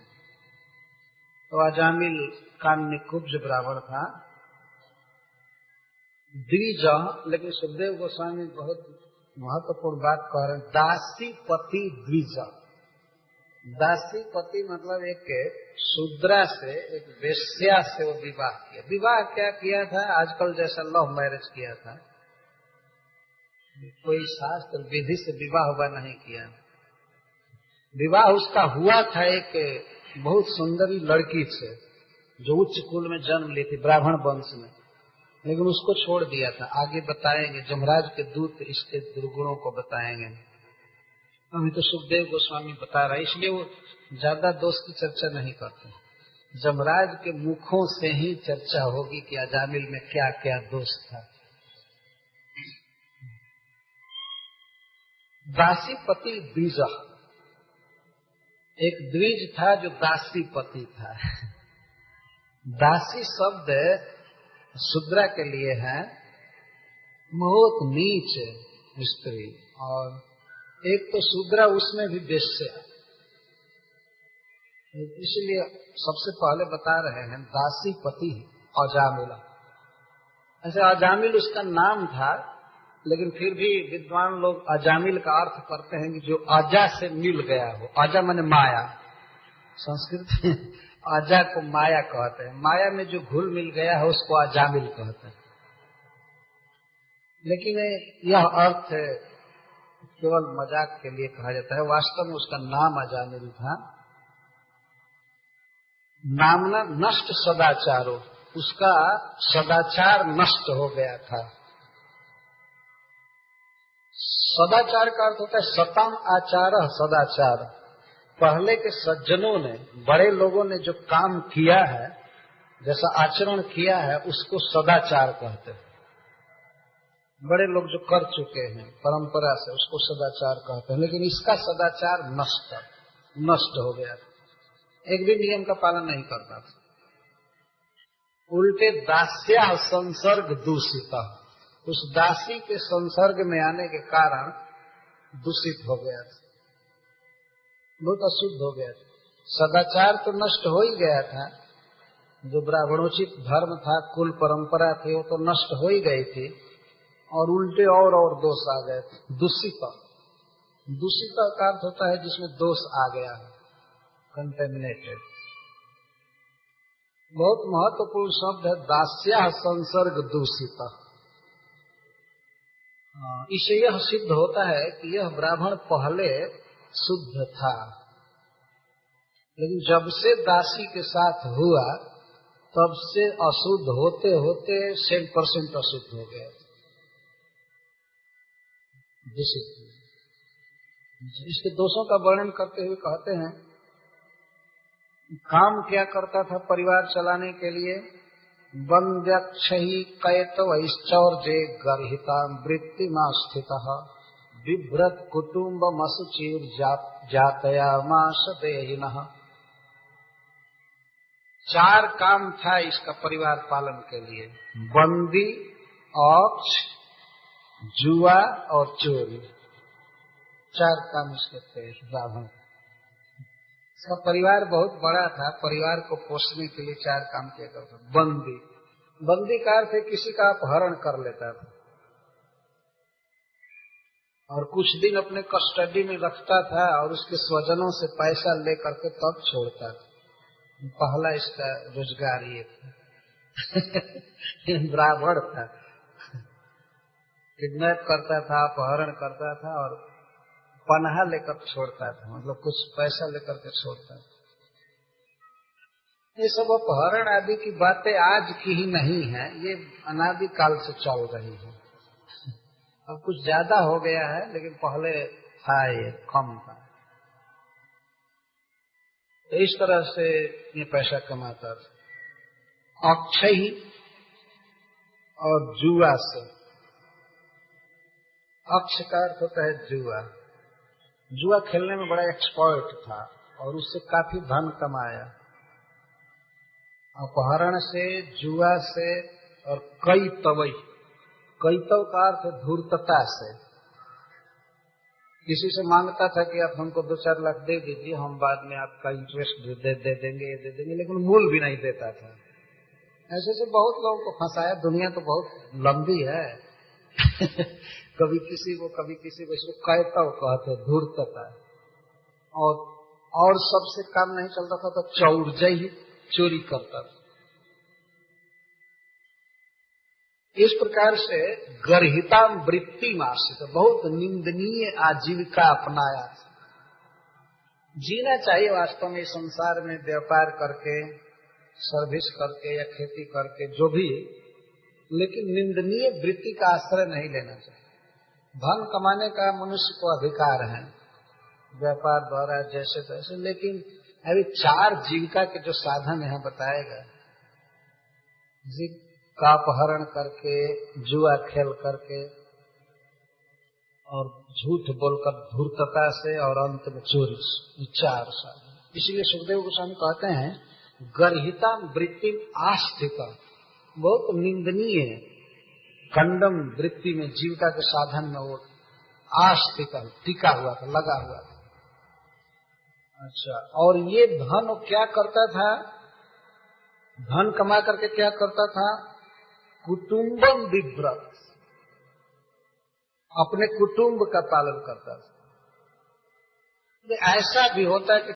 तो अजामिल कान्यकुब्ज ब्राह्मण था, द्विज। लेकिन सुखदेव गोस्वामी बहुत महत्वपूर्ण बात कह रहे हैं, दासी पति द्विज। दासी पति मतलब एक शूद्रा से, एक वेश्या से वो विवाह किया। विवाह क्या किया था? आजकल जैसा लव मैरिज किया था, कोई शास्त्र विधि से विवाह हुआ नहीं किया। विवाह उसका हुआ था एक बहुत सुंदरी लड़की से जो उच्च कुल में जन्म ली थी, ब्राह्मण वंश में, लेकिन उसको छोड़ दिया था। आगे बताएंगे, जमराज के दूत इसके दुर्गुणों को बताएंगे। अभी तो सुखदेव गोस्वामी बता रहा है, इसलिए वो ज्यादा दोष की चर्चा नहीं करते। जमराज के मुखों से ही चर्चा होगी कि अजामिल में क्या क्या दोष था। दासी पति द्विज, एक द्विज था जो दासी पति था। दासी शब्द शूद्रा के लिए है, बहुत नीच, स्त्री, और एक तो शूद्रा, उसमें भी वेश्या। इसलिए सबसे पहले बता रहे हैं दासी पति अजामिला। ऐसे अजामिल उसका नाम था, लेकिन फिर भी विद्वान लोग अजामिल का अर्थ करते हैं कि जो अजा से मिल गया हो। अजा माने माया, संस्कृत में अजा को माया कहते हैं। माया में जो घुल मिल गया है उसको अजामिल कहते हैं। लेकिन यह अर्थ केवल मजाक के लिए कहा जाता है, वास्तव में उसका नाम अजामिल था। नामना नष्ट सदाचारो, उसका सदाचार नष्ट हो गया था। सदाचार का अर्थ होता है सतम आचार सदाचार। पहले के सज्जनों ने, बड़े लोगों ने जो काम किया है, जैसा आचरण किया है, उसको सदाचार कहते हैं। बड़े लोग जो कर चुके हैं परंपरा से, उसको सदाचार कहते हैं। लेकिन इसका सदाचार नष्ट हो गया। एक भी नियम का पालन नहीं करता था, उल्टे दास्या संसर्ग दूषित, उस दासी के संसर्ग में आने के कारण दूषित हो गया था, बहुत अशुद्ध हो गया था। सदाचार तो नष्ट हो ही गया था, जो ब्राह्मणोचित धर्म था, कुल परंपरा थी, वो तो नष्ट हो ही गई थी, और उल्टे और दोष आ गए थे। दूषित का अर्थ होता है जिसमें दोष आ गया है, कंटेमिनेटेड। बहुत महत्वपूर्ण शब्द है दास्या संसर्ग दूषित। इससे यह सिद्ध होता है कि यह ब्राह्मण पहले शुद्ध था, लेकिन जब से दासी के साथ हुआ तब से अशुद्ध होते होते 100% अशुद्ध हो गया। इसके दोषों का वर्णन करते हुए कहते हैं, काम क्या करता था परिवार चलाने के लिए? वन्द्यक्षही कैतवैश्चौर्ये गर्हिता वृत्तिमा स्थितः बिभ्रत कुटुम्बमशुचिर जातयामास देहिनः। 4 काम था इसका परिवार पालन के लिए: बंदी, औक्ष, जुआ और चोरी। 4 काम इसके थे ब्राह्मण। इसका परिवार बहुत बड़ा था, परिवार को पोषने के लिए 4 काम किया करता था। बंदी का अर्थ है किसी का अपहरण कर लेता था और कुछ दिन अपने कस्टडी में रखता था और उसके स्वजनों से पैसा लेकर के तब छोड़ता था। पहला इसका रोजगार ये था। ब्राह्मण था, किडनैप करता था, अपहरण करता था और पनाह लेकर छोड़ता था, मतलब कुछ पैसा लेकर के छोड़ता था। ये सब अपहरण आदि की बातें आज की ही नहीं है, ये अनादि काल से चल रही है। अब कुछ ज्यादा हो गया है, लेकिन पहले था, ये कम था। तो इस तरह से ये पैसा कमाता था। अक्षय और जुआ से। अक्ष का अर्थ होता है जुआ। जुआ खेलने में बड़ा एक्सपर्ट था और उससे काफी धन कमाया। अपहरण से, जुआ से और कैतव का अर्थ धूर्तता से। किसी से मांगता था कि आप हमको 2-4 लाख दे दीजिए, हम बाद में आपका इंटरेस्ट दे देंगे, लेकिन मूल भी नहीं देता था। ऐसे से बहुत लोगों को फंसाया। दुनिया तो बहुत लंबी है। कभी किसी को इसको कैतव कहते, धूर्तता। और सबसे काम नहीं चलता था तो चौरजई, चोरी करता था। इस प्रकार से गर्हिता वृत्ति मासित, बहुत निंदनीय आजीविका अपनाया। जीना चाहिए वास्तव में संसार में, व्यापार करके, सर्विस करके या खेती करके, जो भी, लेकिन निंदनीय वृत्ति का आश्रय नहीं लेना चाहिए। धन कमाने का मनुष्य को अधिकार है व्यापार द्वारा जैसे तैसे, लेकिन अभी 4 जीविका के जो साधन यहाँ बताए गए, का अपहरण करके, जुआ खेल करके और झूठ बोलकर धूर्तता से और अंत में चोरी, 4 साधन। इसलिए सुखदेव गोस्वामी कहते हैं गर्हिता वृत्ति आस्थिता, बहुत निंदनीय कंडम वृत्ति में, जीविका के साधन में वो आश टिका हुआ था, लगा हुआ था। अच्छा, और ये धन क्या करता था? धन कमा करके क्या करता था? कुटुंबम विव्रत, अपने कुटुंब का पालन करता था। ऐसा भी होता है कि